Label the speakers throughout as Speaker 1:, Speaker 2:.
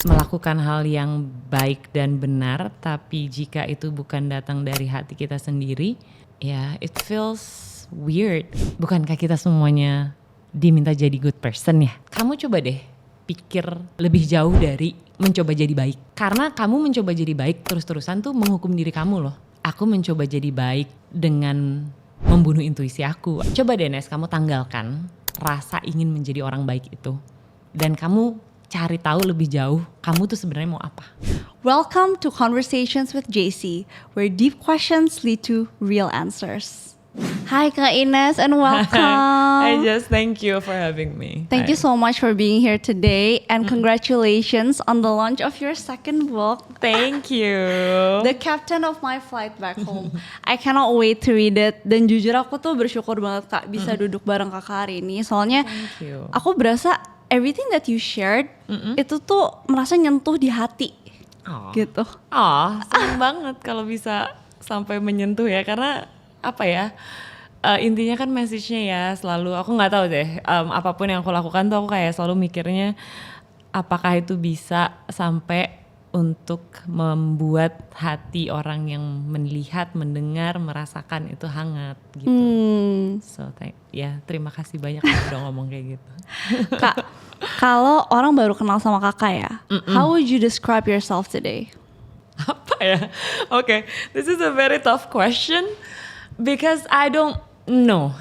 Speaker 1: melakukan hal yang baik dan benar, tapi jika itu bukan datang dari hati kita sendiri, ya it feels weird. Bukankah kita semuanya diminta jadi good person ya? Kamu coba deh pikir lebih jauh dari mencoba jadi baik. Karena kamu mencoba jadi baik terus-terusan tuh menghukum diri kamu loh. Aku mencoba jadi baik dengan membunuh intuisi aku. Coba deh Nes, kamu tanggalkan rasa ingin menjadi orang baik itu. Dan kamu cari tahu lebih jauh, kamu tuh sebenarnya mau apa.
Speaker 2: Welcome to Conversations with JC, where deep questions lead to real answers. Hi Kak Ines and welcome.
Speaker 1: I just thank you for having me.
Speaker 2: Thank you so much for being here today and congratulations on the launch of your second book.
Speaker 1: Thank you.
Speaker 2: The Captain of My Flight Back Home. I cannot wait to read it. Dan jujur aku tuh bersyukur banget Kak bisa duduk bareng Kakak hari ini. Soalnya aku berasa everything that you shared itu tuh merasa nyentuh di hati. Gitu.
Speaker 1: Seneng banget kalau bisa sampai menyentuh ya, karena apa ya, intinya kan message-nya ya selalu, aku nggak tahu deh, apapun yang aku lakukan tuh aku kayak selalu mikirnya apakah itu bisa sampai untuk membuat hati orang yang melihat, mendengar, merasakan itu hangat gitu. So terima kasih banyak udah ngomong kayak gitu.
Speaker 2: Kak, kalau orang baru kenal sama Kakak ya, how would you describe yourself today?
Speaker 1: Apa ya? Okay, this is a very tough question. Because I don't know,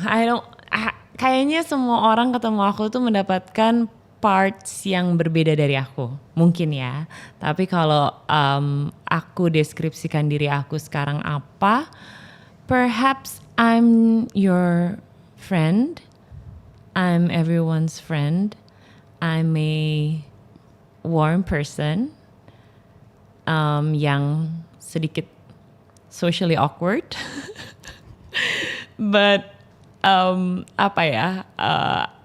Speaker 1: kayaknya semua orang ketemu aku tuh mendapatkan parts yang berbeda dari aku, mungkin ya. Tapi kalau aku deskripsikan diri aku sekarang apa, perhaps I'm your friend, I'm everyone's friend, I'm a warm person, yang sedikit socially awkward. But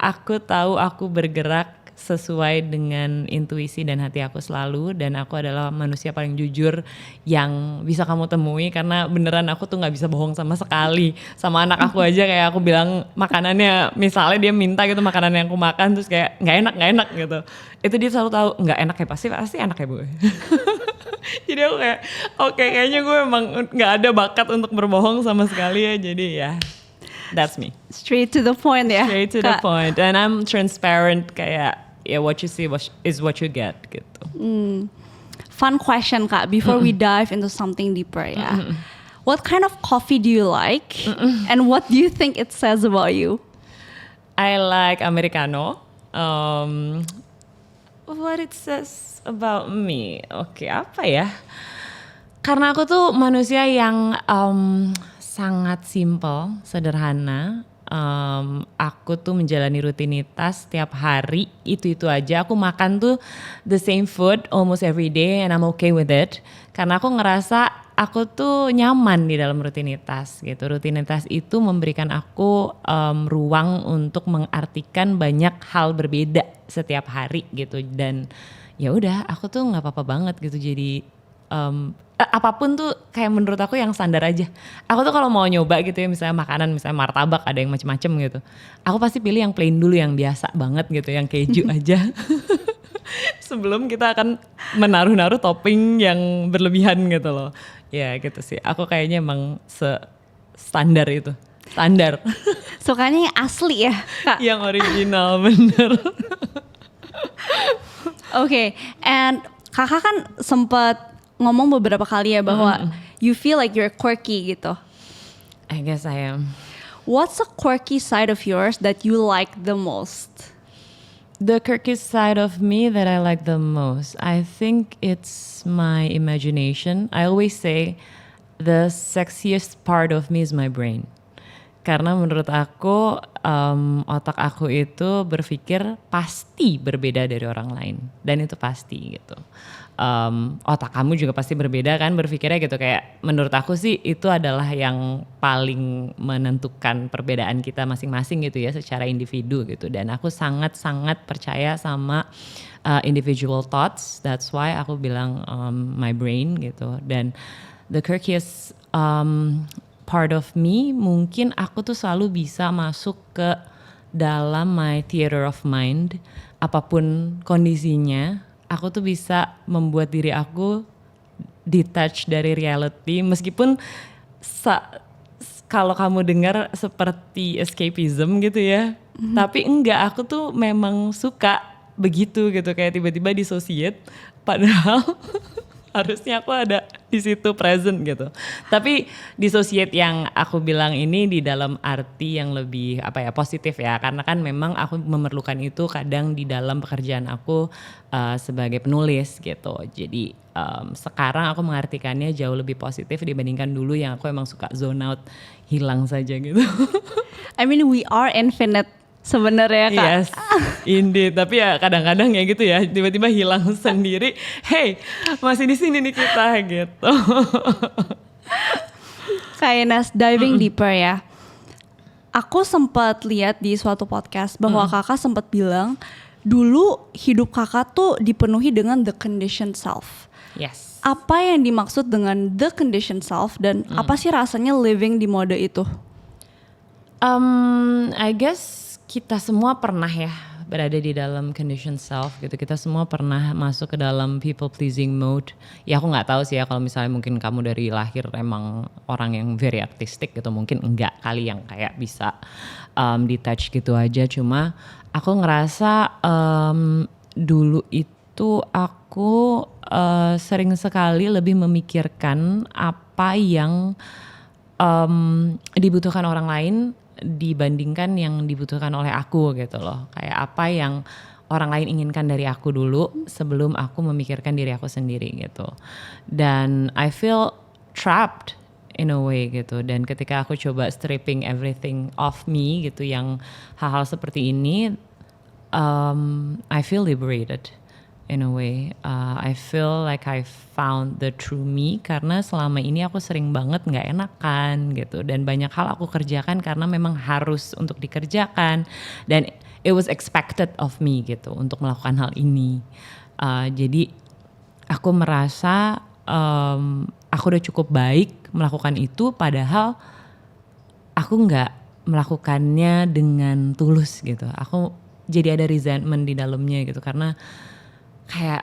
Speaker 1: aku tahu aku bergerak sesuai dengan intuisi dan hati aku selalu, dan aku adalah manusia paling jujur yang bisa kamu temui, karena beneran aku tuh nggak bisa bohong sama sekali. Sama anak aku aja kayak aku bilang makanannya, misalnya dia minta gitu makanan yang aku makan terus kayak nggak enak gitu, itu dia selalu tahu nggak enak ya, pasti enak ya Bu. Jadi aku kayak oke, kayaknya gue emang nggak ada bakat untuk berbohong sama sekali ya, jadi ya that's me.
Speaker 2: Straight to the point ya.
Speaker 1: Straight to the point, and I'm transparent, kayak what you see is what you get gitu.
Speaker 2: Fun question Kak, before we dive into something deeper ya. What kind of coffee do you like? And what do you think it says about you?
Speaker 1: I like Americano. What it says about me? Oke, apa ya? Karena aku tuh manusia yang sangat simple, sederhana. Aku tuh menjalani rutinitas setiap hari, itu aja. Aku makan tuh the same food almost every day and I'm okay with it. Karena aku ngerasa aku tuh nyaman di dalam rutinitas gitu. Rutinitas itu memberikan aku ruang untuk mengartikan banyak hal berbeda setiap hari gitu. Dan ya udah, aku tuh nggak apa-apa banget gitu. Jadi apapun tuh kayak menurut aku yang standar aja. Aku tuh kalau mau nyoba gitu ya, misalnya makanan, misalnya martabak ada yang macem-macem gitu, aku pasti pilih yang plain dulu, yang biasa banget gitu, yang keju aja. Sebelum kita akan menaruh topping yang berlebihan gitu loh. Ya gitu sih, aku kayaknya emang standar itu. Standar.
Speaker 2: Sukanya yang asli ya Kak?
Speaker 1: Yang original, bener.
Speaker 2: Okay, and Kakak kan sempat ngomong beberapa kali ya bahwa you feel like you're quirky gitu.
Speaker 1: I guess I am.
Speaker 2: What's a quirky side of yours that you like the most?
Speaker 1: The quirky side of me that I like the most, I think it's my imagination. I always say the sexiest part of me is my brain. Karena menurut aku otak aku itu berpikir pasti berbeda dari orang lain, dan itu pasti gitu. Otak kamu juga pasti berbeda kan berpikirnya gitu, kayak menurut aku sih itu adalah yang paling menentukan perbedaan kita masing-masing gitu ya, secara individu gitu. Dan aku sangat-sangat percaya sama individual thoughts, that's why aku bilang my brain gitu. Dan the quirkiest part of me, mungkin aku tuh selalu bisa masuk ke dalam my theater of mind, apapun kondisinya, aku tuh bisa membuat diri aku detach dari reality, meskipun kalau kamu dengar seperti escapism gitu ya, tapi enggak, aku tuh memang suka begitu gitu, kayak tiba-tiba dissociate, padahal harusnya aku ada di situ present gitu. Tapi dissociate yang aku bilang ini di dalam arti yang lebih positif ya, karena kan memang aku memerlukan itu kadang di dalam pekerjaan aku sebagai penulis gitu. Jadi sekarang aku mengartikannya jauh lebih positif dibandingkan dulu yang aku emang suka zone out, hilang saja gitu.
Speaker 2: I mean we are infinite sebenarnya Kak.
Speaker 1: Yes, indeed. Tapi ya kadang-kadang ya gitu ya, tiba-tiba hilang sendiri. Hey, masih di sini nih kita gitu.
Speaker 2: Kayak Nas, diving deeper ya. Aku sempat lihat di suatu podcast bahwa kakak sempat bilang dulu hidup kakak tuh dipenuhi dengan the conditioned self.
Speaker 1: Yes.
Speaker 2: Apa yang dimaksud dengan the conditioned self dan apa sih rasanya living di mode itu?
Speaker 1: I guess kita semua pernah ya berada di dalam condition self gitu. Kita semua pernah masuk ke dalam people pleasing mode. Ya aku nggak tahu sih ya kalau misalnya mungkin kamu dari lahir emang orang yang very artistic gitu, mungkin enggak kali yang kayak bisa detach gitu aja. Cuma aku ngerasa dulu itu aku sering sekali lebih memikirkan apa yang dibutuhkan orang lain dibandingkan yang dibutuhkan oleh aku gitu loh. Kayak apa yang orang lain inginkan dari aku dulu sebelum aku memikirkan diri aku sendiri gitu. Dan I feel trapped in a way gitu. Dan ketika aku coba stripping everything off me gitu, yang hal-hal seperti ini, I feel liberated in a way. I feel like I found the true me, karena selama ini aku sering banget gak enakan gitu, dan banyak hal aku kerjakan karena memang harus untuk dikerjakan, dan it was expected of me gitu untuk melakukan hal ini. Jadi aku merasa aku udah cukup baik melakukan itu, padahal aku gak melakukannya dengan tulus gitu. Aku jadi ada resentment di dalamnya gitu, karena kayak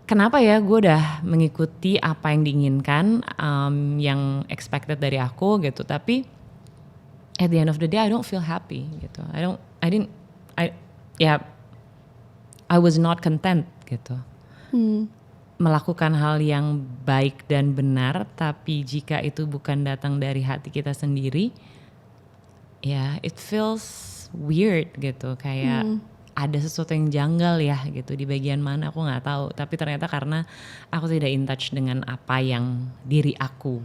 Speaker 1: kenapa ya gue udah mengikuti apa yang diinginkan, yang expected dari aku gitu, tapi at the end of the day I don't feel happy gitu. I was not content gitu. Melakukan hal yang baik dan benar, tapi jika itu bukan datang dari hati kita sendiri, ya it feels weird gitu, kayak ada sesuatu yang janggal ya gitu di bagian mana aku nggak tahu. Tapi ternyata karena aku tidak in touch dengan apa yang diri aku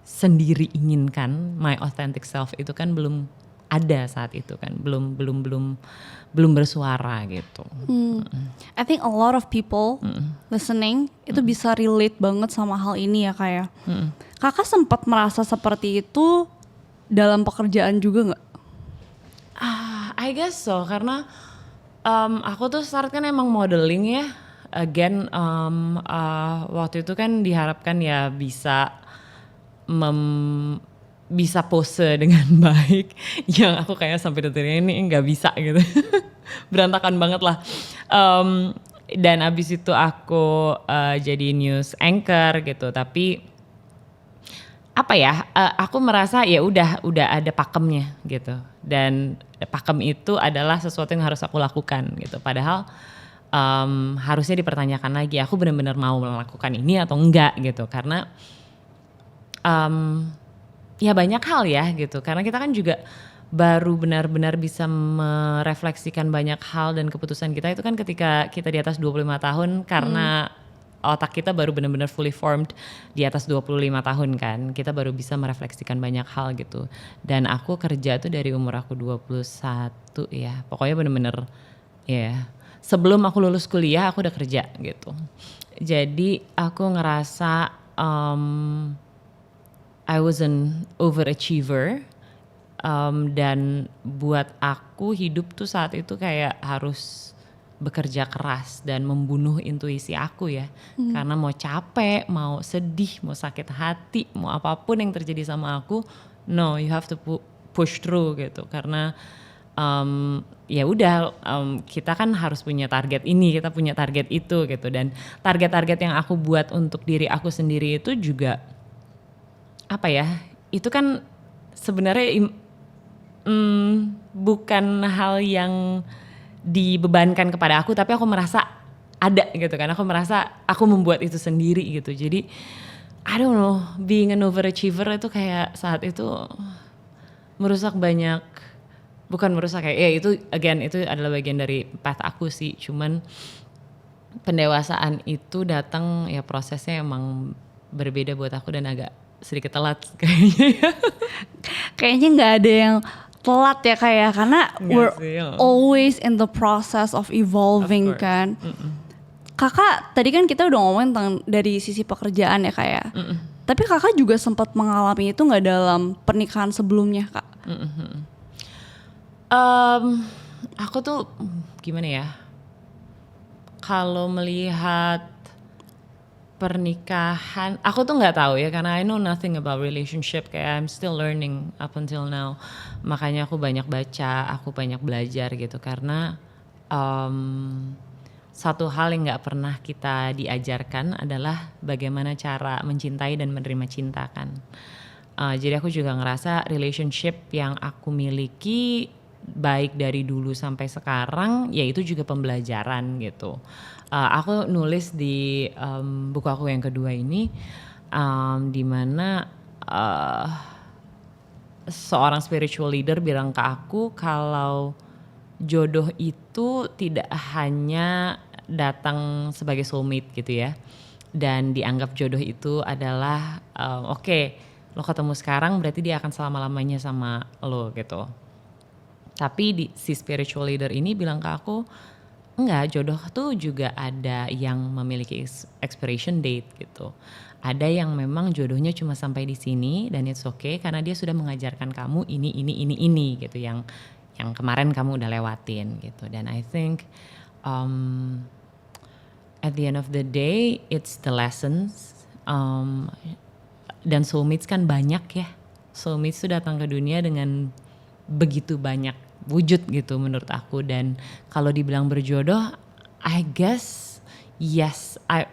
Speaker 1: sendiri inginkan, my authentic self itu kan belum ada saat itu kan, belum bersuara gitu.
Speaker 2: I think a lot of people listening itu bisa relate banget sama hal ini ya kayak. Kakak sempat merasa seperti itu dalam pekerjaan juga nggak?
Speaker 1: I guess so, karena aku tuh start kan emang modeling ya. Again, waktu itu kan diharapkan ya bisa bisa pose dengan baik, yang aku kayak sampai detik ini nggak bisa gitu. Berantakan banget lah. Dan abis itu aku jadi news anchor gitu, tapi apa ya, aku merasa ya udah ada pakemnya gitu, dan pakem itu adalah sesuatu yang harus aku lakukan gitu. Padahal harusnya dipertanyakan lagi, aku benar-benar mau melakukan ini atau enggak gitu, karena ya banyak hal ya gitu, karena kita kan juga baru benar-benar bisa merefleksikan banyak hal dan keputusan kita itu kan ketika kita di atas 25 tahun, karena otak kita baru benar-benar fully formed di atas 25 tahun kan, kita baru bisa merefleksikan banyak hal gitu. Dan aku kerja tuh dari umur aku 21 ya, pokoknya benar-benar ya sebelum aku lulus kuliah aku udah kerja gitu. Jadi aku ngerasa I was an overachiever, dan buat aku hidup tuh saat itu kayak harus bekerja keras dan membunuh intuisi aku ya. Karena mau capek, mau sedih, mau sakit hati, mau apapun yang terjadi sama aku, no, you have to push through gitu. Karena ya udah kita kan harus punya target ini, kita punya target itu gitu. Dan target-target yang aku buat untuk diri aku sendiri itu juga apa ya, itu kan sebenarnya bukan hal yang dibebankan kepada aku, tapi aku merasa ada gitu kan, aku merasa aku membuat itu sendiri gitu. Jadi I don't know, being an overachiever itu kayak saat itu merusak banyak, bukan merusak kayak ya itu again itu adalah bagian dari path aku sih, cuman pendewasaan itu datang ya prosesnya emang berbeda buat aku dan agak sedikit telat kayaknya.
Speaker 2: Kayaknya nggak ada yang telat ya kayak, karena we're always in the process of evolving kan. Kakak tadi kan kita udah ngomongin tentang dari sisi pekerjaan ya kayak, tapi kakak juga sempat mengalami itu nggak dalam pernikahan sebelumnya kak?
Speaker 1: Aku tuh gimana ya, kalau melihat pernikahan, aku tuh nggak tahu ya karena I know nothing about relationship, kayak I'm still learning up until now. Makanya aku banyak baca, aku banyak belajar gitu karena satu hal yang nggak pernah kita diajarkan adalah bagaimana cara mencintai dan menerima cinta kan. Jadi aku juga ngerasa relationship yang aku miliki baik dari dulu sampai sekarang ya itu juga pembelajaran gitu. Aku nulis di buku aku yang kedua ini di mana seorang spiritual leader bilang ke aku kalau jodoh itu tidak hanya datang sebagai soulmate gitu ya, dan dianggap jodoh itu adalah oke, lo ketemu sekarang berarti dia akan selama-lamanya sama lo gitu. Tapi si spiritual leader ini bilang ke aku, enggak, jodoh tuh juga ada yang memiliki expiration date gitu. Ada yang memang jodohnya cuma sampai di sini dan it's okay karena dia sudah mengajarkan kamu ini gitu yang kemarin kamu udah lewatin gitu. Dan I think at the end of the day it's the lessons. Dan soulmates kan banyak ya. Soulmates tuh datang ke dunia dengan begitu banyak wujud gitu menurut aku. Dan kalau dibilang berjodoh, I guess yes, I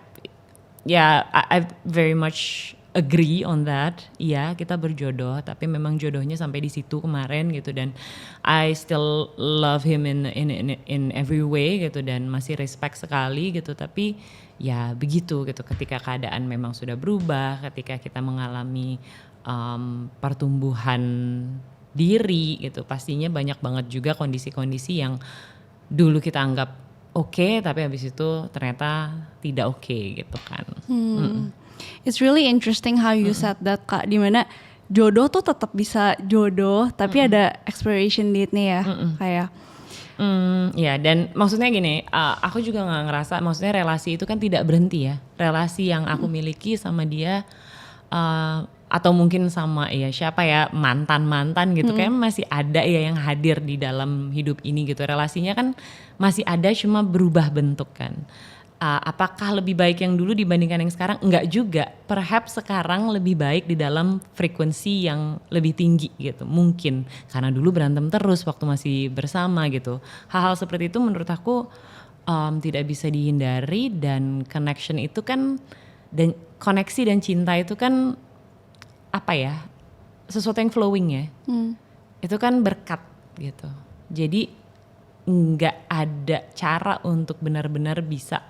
Speaker 1: very much agree on that. Iya, kita berjodoh, tapi memang jodohnya sampai di situ kemarin gitu. Dan I still love him in every way gitu dan masih respect sekali gitu. Tapi ya begitu gitu, ketika keadaan memang sudah berubah, ketika kita mengalami pertumbuhan diri gitu, pastinya banyak banget juga kondisi-kondisi yang dulu kita anggap oke, tapi habis itu ternyata tidak oke gitu kan.
Speaker 2: It's really interesting how you said that kak, dimana jodoh tuh tetap bisa jodoh tapi ada expiration date-nya ya kayak.
Speaker 1: Ya, dan maksudnya gini, aku juga nggak ngerasa, maksudnya relasi itu kan tidak berhenti ya, relasi yang aku miliki sama dia atau mungkin sama ya siapa ya mantan gitu, kayak masih ada ya yang hadir di dalam hidup ini gitu. Relasinya kan masih ada, cuma berubah bentuk kan. Apakah lebih baik yang dulu dibandingkan yang sekarang? Enggak juga. Perhaps sekarang lebih baik di dalam frekuensi yang lebih tinggi gitu. Mungkin karena dulu berantem terus waktu masih bersama gitu. Hal-hal seperti itu menurut aku tidak bisa dihindari, dan connection itu kan, dan koneksi dan cinta itu kan apa ya, sesuatu yang flowing ya. Itu kan berkat gitu. Jadi nggak ada cara untuk benar-benar bisa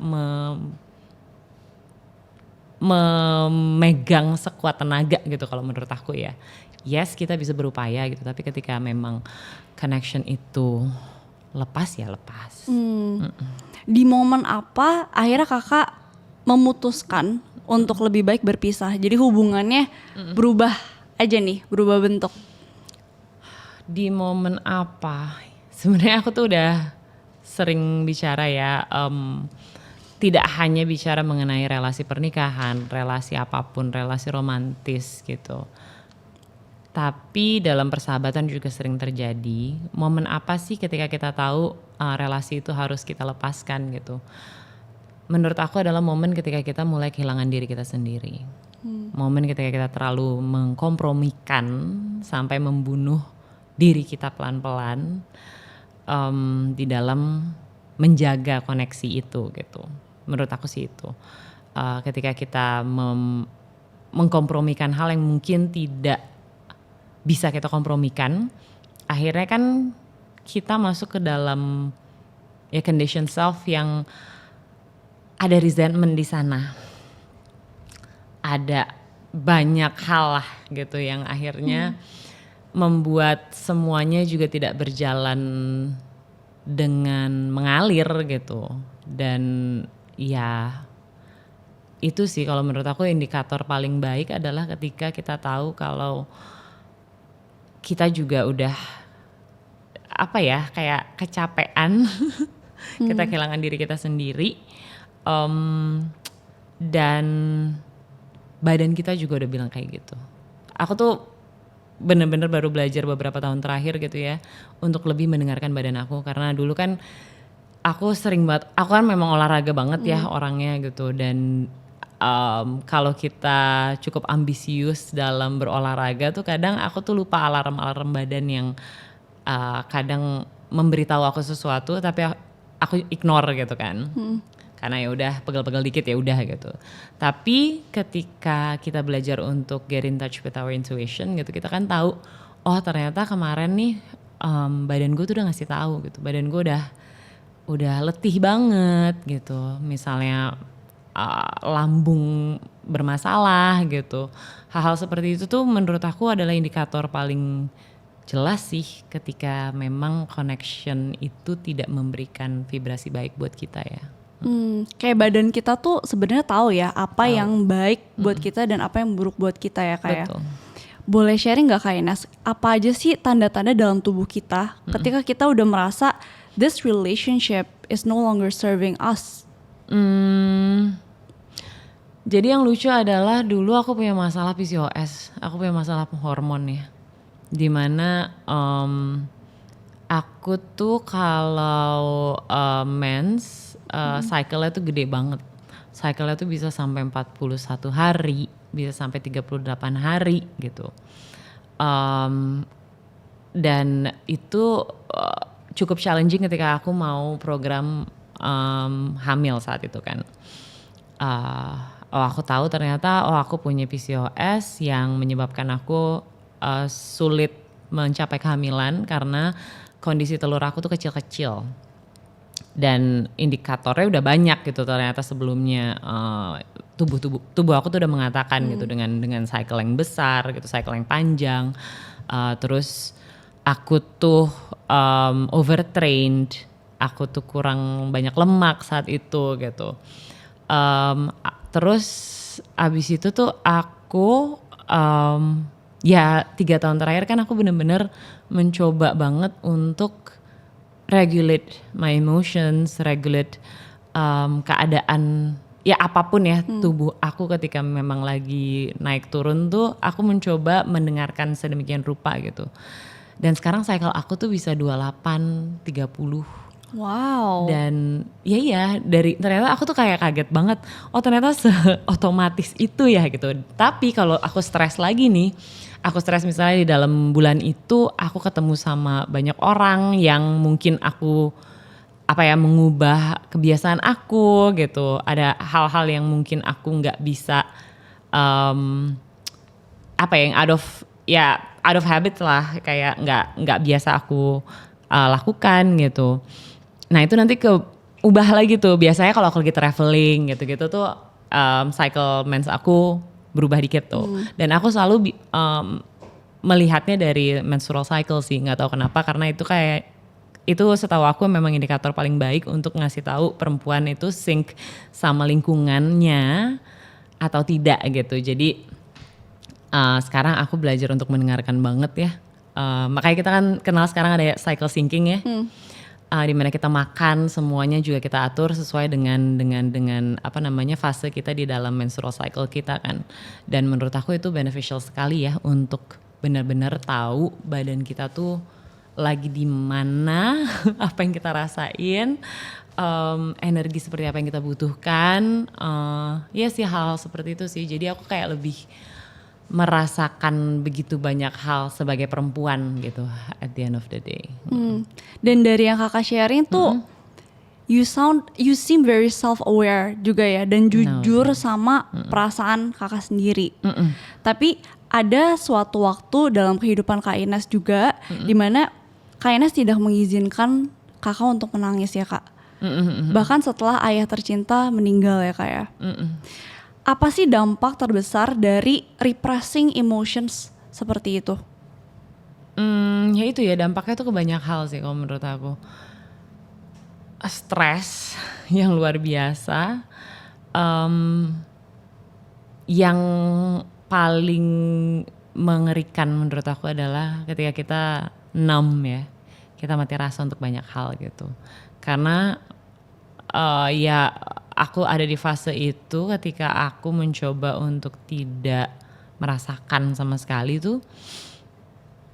Speaker 1: memegang sekuat tenaga gitu kalau menurut aku ya. Yes, kita bisa berupaya gitu, tapi ketika memang connection itu lepas ya lepas.
Speaker 2: Di momen apa akhirnya kakak memutuskan untuk lebih baik berpisah, jadi hubungannya berubah aja nih, berubah bentuk?
Speaker 1: Di momen apa? Sebenarnya aku tuh udah sering bicara ya, tidak hanya bicara mengenai relasi pernikahan, relasi apapun, relasi romantis gitu. Tapi dalam persahabatan juga sering terjadi. Momen apa sih ketika kita tahu relasi itu harus kita lepaskan gitu? Menurut aku adalah momen ketika kita mulai kehilangan diri kita sendiri. Momen ketika kita terlalu mengkompromikan sampai membunuh diri kita pelan-pelan. di dalam menjaga koneksi itu gitu. Menurut aku sih itu. Ketika kita mengkompromikan hal yang mungkin tidak bisa kita kompromikan, akhirnya kan kita masuk ke dalam ya condition self yang ada resentment di sana. Ada banyak hal lah gitu yang akhirnya membuat semuanya juga tidak berjalan dengan mengalir gitu. Dan ya itu sih kalau menurut aku indikator paling baik adalah ketika kita tahu kalau kita juga udah apa ya kayak kecapean, kita kehilangan diri kita sendiri, dan badan kita juga udah bilang kayak gitu. Aku tuh bener-bener baru belajar beberapa tahun terakhir gitu ya untuk lebih mendengarkan badan aku, karena dulu kan aku sering banget, aku kan memang olahraga banget ya orangnya gitu, dan kalau kita cukup ambisius dalam berolahraga tuh kadang aku tuh lupa alarm-alarm badan yang kadang memberitahu aku sesuatu tapi aku ignore gitu kan. Karena ya udah pegel-pegel dikit ya udah gitu. Tapi ketika kita belajar untuk get in touch with our intuition gitu, kita kan tahu oh ternyata kemarin nih badan gue tuh udah ngasih tahu gitu. Badan gue udah letih banget gitu. Misalnya lambung bermasalah gitu. Hal-hal seperti itu tuh menurut aku adalah indikator paling jelas sih ketika memang connection itu tidak memberikan vibrasi baik buat kita ya.
Speaker 2: Kayak badan kita tuh sebenarnya tahu ya apa yang baik buat kita dan apa yang buruk buat kita ya kayak.
Speaker 1: Betul.
Speaker 2: Boleh sharing nggak Kak Ines? Apa aja sih tanda-tanda dalam tubuh kita ketika kita udah merasa this relationship is no longer serving us?
Speaker 1: Jadi yang lucu adalah dulu aku punya masalah PCOS, aku punya masalah hormon ya. Dimana aku tuh kalau mens cycle-nya tuh gede banget. Cycle-nya tuh bisa sampai 41 hari, bisa sampai 38 hari gitu. Dan itu cukup challenging ketika aku mau program hamil saat itu kan. Aku tahu ternyata aku punya PCOS yang menyebabkan aku sulit mencapai kehamilan karena kondisi telur aku tuh kecil-kecil. Dan indikatornya udah banyak gitu ternyata sebelumnya, tubuh aku tuh udah mengatakan gitu dengan cycle yang besar gitu, cycle yang panjang, terus aku tuh overtrained, aku tuh kurang banyak lemak saat itu gitu, terus abis itu tuh aku ya 3 tahun terakhir kan aku bener-bener mencoba banget untuk regulate my emotions, regulate keadaan ya apapun ya tubuh aku ketika memang lagi naik turun tuh aku mencoba mendengarkan sedemikian rupa gitu. Dan sekarang cycle aku tuh bisa 28, 30.
Speaker 2: Wow.
Speaker 1: Dan ya dari ternyata aku tuh kayak kaget banget. Oh ternyata seotomatis itu ya gitu. Tapi kalau aku stres lagi nih, aku stres misalnya di dalam bulan itu aku ketemu sama banyak orang yang mungkin aku mengubah kebiasaan aku gitu. Ada hal-hal yang mungkin aku nggak bisa yang out of habit lah, kayak nggak biasa aku lakukan gitu. Nah itu nanti ubah lagi tuh. Biasanya kalau aku lagi traveling gitu-gitu tuh cycle mens aku berubah dikit tuh. Dan aku selalu melihatnya dari menstrual cycle sih, nggak tahu kenapa, karena itu setahu aku memang indikator paling baik untuk ngasih tahu perempuan itu sync sama lingkungannya atau tidak gitu. Jadi sekarang aku belajar untuk mendengarkan banget ya. Makanya kita kan kenal sekarang ada cycle syncing ya. Dimana kita makan semuanya juga kita atur sesuai dengan fase kita di dalam menstrual cycle kita kan. Dan menurut aku itu beneficial sekali ya untuk benar-benar tahu badan kita tuh lagi di mana, apa yang kita rasain, energi seperti apa yang kita butuhkan, ya sih hal-hal seperti itu sih. Jadi aku kayak lebih merasakan begitu banyak hal sebagai perempuan gitu at the end of the day.
Speaker 2: Dan dari yang kakak sharing tuh, you seem very self aware juga ya, dan jujur sama perasaan kakak sendiri. Tapi ada suatu waktu dalam kehidupan Kak Ines juga, dimana Kak Ines tidak mengizinkan kakak untuk menangis ya kak. Bahkan setelah ayah tercinta meninggal ya kak ya. Apa sih dampak terbesar dari repressing emotions seperti itu?
Speaker 1: Ya itu ya, dampaknya tuh ke banyak hal sih kalau menurut aku. Stres yang luar biasa. Yang paling mengerikan menurut aku adalah ketika kita numb ya. Kita mati rasa untuk banyak hal gitu. Karena ya aku ada di fase itu ketika aku mencoba untuk tidak merasakan sama sekali tuh.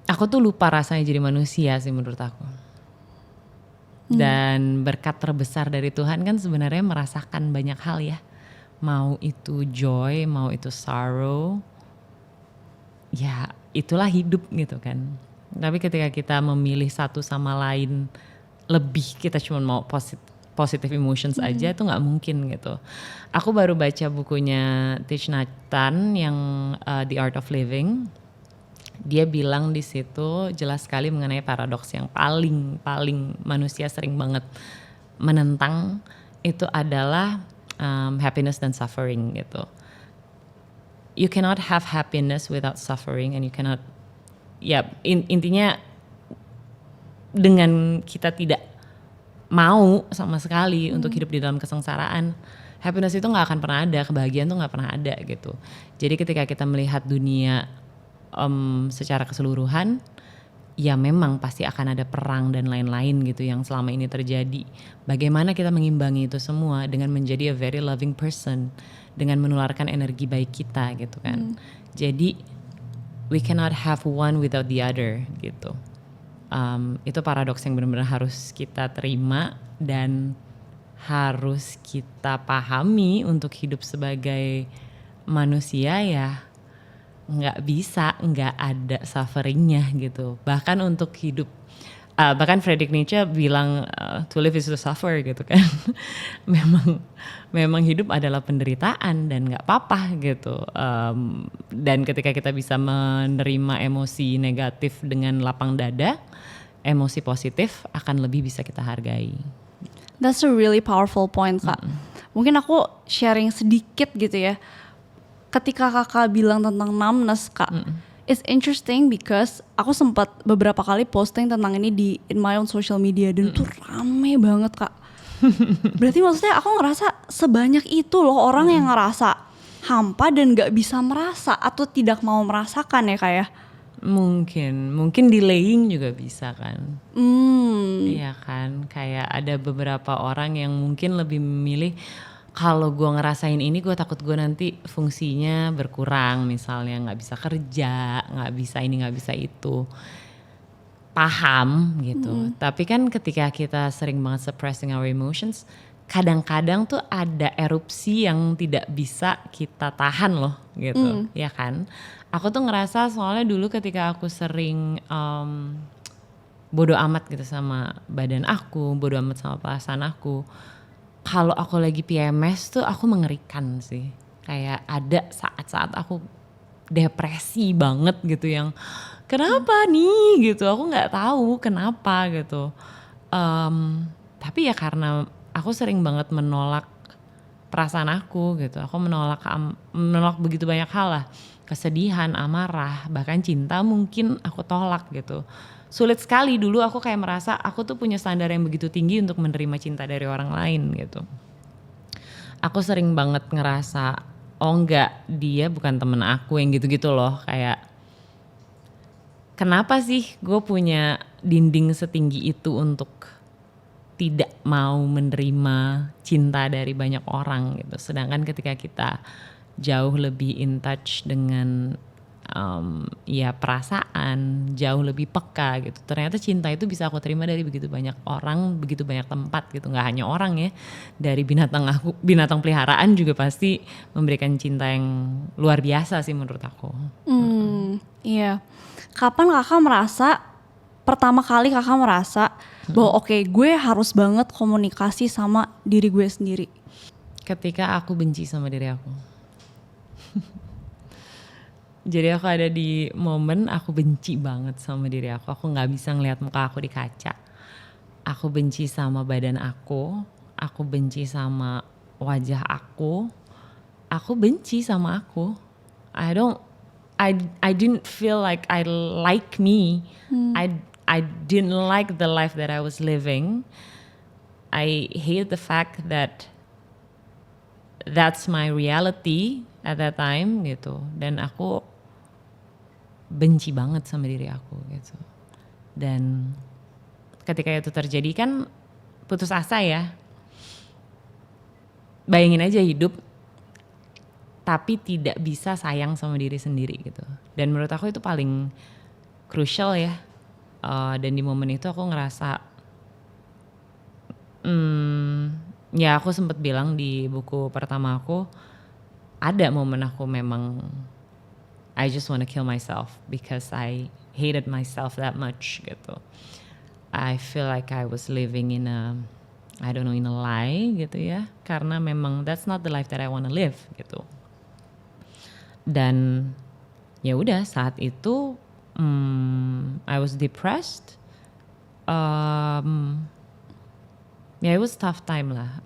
Speaker 1: Aku tuh lupa rasanya jadi manusia sih menurut aku. Dan berkat terbesar dari Tuhan kan sebenarnya merasakan banyak hal ya. Mau itu joy, mau itu sorrow. Ya itulah hidup gitu kan. Tapi ketika kita memilih satu sama lain lebih, kita cuma mau positive emotions aja, itu nggak mungkin gitu. Aku baru baca bukunya Thich Nhat Hanh yang The Art of Living. Dia bilang di situ jelas sekali mengenai paradoks yang paling manusia sering banget menentang, itu adalah happiness dan suffering gitu. You cannot have happiness without suffering, and you cannot, ya intinya dengan kita tidak mau sama sekali untuk hidup di dalam kesengsaraan, happiness itu nggak akan pernah ada, kebahagiaan tuh nggak pernah ada gitu. Jadi ketika kita melihat dunia secara keseluruhan, ya memang pasti akan ada perang dan lain-lain gitu yang selama ini terjadi. Bagaimana kita mengimbangi itu semua dengan menjadi a very loving person, dengan menularkan energi baik kita gitu kan. Jadi we cannot have one without the other gitu. Itu paradoks yang benar-benar harus kita terima dan harus kita pahami untuk hidup sebagai manusia. Ya nggak bisa nggak ada sufferingnya gitu. Bahkan untuk hidup, bahkan Friedrich Nietzsche bilang to live is to suffer gitu kan. memang hidup adalah penderitaan dan nggak apa-apa gitu. Dan ketika kita bisa menerima emosi negatif dengan lapang dada, emosi positif akan lebih bisa kita hargai.
Speaker 2: That's a really powerful point kak. Mungkin aku sharing sedikit gitu ya. Ketika kakak bilang tentang numbness kak, it's interesting because aku sempat beberapa kali posting tentang ini in my own social media dan itu rame banget kak. Berarti maksudnya aku ngerasa sebanyak itu loh orang yang ngerasa hampa dan gak bisa merasa atau tidak mau merasakan ya kak ya.
Speaker 1: Mungkin delaying juga bisa kan. Iya kan, kayak ada beberapa orang yang mungkin lebih memilih, kalau gue ngerasain ini gue takut gue nanti fungsinya berkurang, misalnya nggak bisa kerja, nggak bisa ini, nggak bisa itu. Paham gitu. Tapi kan ketika kita sering banget suppressing our emotions, kadang-kadang tuh ada erupsi yang tidak bisa kita tahan loh gitu, ya kan. Aku tuh ngerasa soalnya dulu ketika aku sering bodo amat gitu sama badan aku, bodo amat sama perasaan aku. Kalau aku lagi PMS tuh aku mengerikan sih. Kayak ada saat-saat aku depresi banget gitu yang kenapa nih gitu. Aku gak tahu kenapa gitu. Tapi ya karena aku sering banget menolak perasaan aku gitu. Aku menolak begitu banyak hal lah. Kesedihan, amarah, bahkan cinta mungkin aku tolak gitu. Sulit sekali dulu aku kayak merasa aku tuh punya standar yang begitu tinggi untuk menerima cinta dari orang lain gitu. Aku sering banget ngerasa, oh enggak, dia bukan temen aku yang gitu-gitu loh. Kayak kenapa sih gue punya dinding setinggi itu untuk tidak mau menerima cinta dari banyak orang gitu. Sedangkan ketika kita jauh lebih in touch dengan ya perasaan, jauh lebih peka gitu. Ternyata cinta itu bisa aku terima dari begitu banyak orang, begitu banyak tempat gitu. Nggak hanya orang ya, dari binatang peliharaan juga pasti memberikan cinta yang luar biasa sih menurut aku.
Speaker 2: Iya. Kapan kakak merasa, pertama kali kakak merasa bahwa oke, gue harus banget komunikasi sama diri gue sendiri?
Speaker 1: Ketika aku benci sama diri aku. Jadi aku ada di momen aku benci banget sama diri aku. Aku gak bisa ngeliat muka aku di kaca. Aku benci sama badan aku. Aku benci sama wajah aku. Aku benci sama aku. I didn't feel like I like me. I didn't like the life that I was living. I hate the fact that that's my reality at that time gitu. Dan aku benci banget sama diri aku gitu. Dan ketika itu terjadi kan putus asa ya. Bayangin aja hidup tapi tidak bisa sayang sama diri sendiri gitu. Dan menurut aku itu paling crucial ya. Dan di momen itu aku ngerasa ya aku sempat bilang di buku pertama aku, ada momen aku memang I just want to kill myself because I hated myself that much gitu. I feel like I was living in a lie gitu ya. Karena memang that's not the life that I want to live gitu. Dan ya udah saat itu I was depressed. Ya it was tough time lah.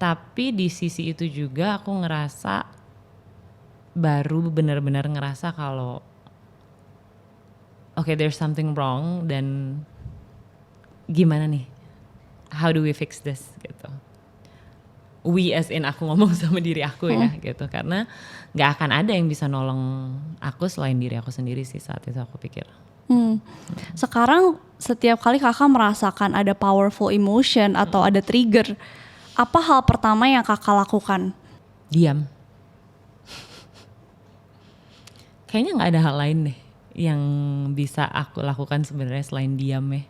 Speaker 1: Tapi di sisi itu juga aku ngerasa baru benar-benar ngerasa kalau okay, there's something wrong dan gimana nih? How do we fix this gitu. We as in aku ngomong sama diri aku ya gitu. Karena gak akan ada yang bisa nolong aku selain diri aku sendiri sih saat itu aku pikir.
Speaker 2: Sekarang setiap kali kakak merasakan ada powerful emotion atau ada trigger, apa hal pertama yang kakak lakukan?
Speaker 1: Diam. Kayaknya gak ada hal lain deh yang bisa aku lakukan sebenarnya selain diam ya.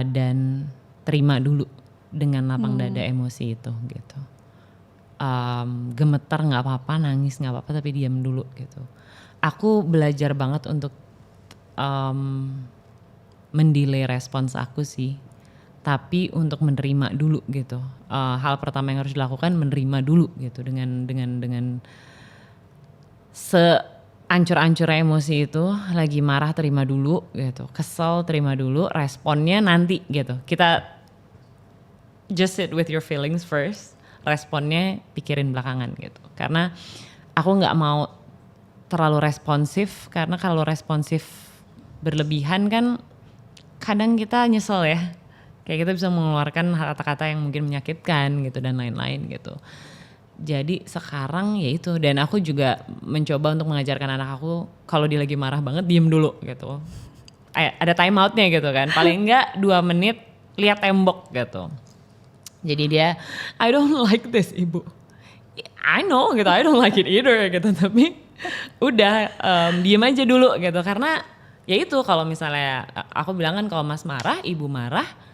Speaker 1: Dan terima dulu dengan lapang dada emosi itu gitu. Gemetar gak apa-apa, nangis gak apa-apa, tapi diam dulu gitu. Aku belajar banget untuk mendelay respons aku sih. Tapi untuk menerima dulu gitu. Hal pertama yang harus dilakukan menerima dulu gitu. Dengan ancur-ancurnya emosi itu, lagi marah terima dulu gitu, kesel terima dulu, responnya nanti gitu. Kita just sit with your feelings first, responnya pikirin belakangan gitu. Karena aku nggak mau terlalu responsif, karena kalau responsif berlebihan kan kadang kita nyesel ya. Kayak kita bisa mengeluarkan kata-kata yang mungkin menyakitkan gitu dan lain-lain gitu. Jadi sekarang ya itu, dan aku juga mencoba untuk mengajarkan anak aku kalau dia lagi marah banget diem dulu gitu. Ada time outnya gitu kan, paling enggak 2 menit lihat tembok gitu. Jadi dia, I don't like this ibu. I know gitu, I don't like it either gitu, tapi udah diem aja dulu gitu. Karena ya itu, kalau misalnya aku bilang kan kalau mas marah, ibu marah,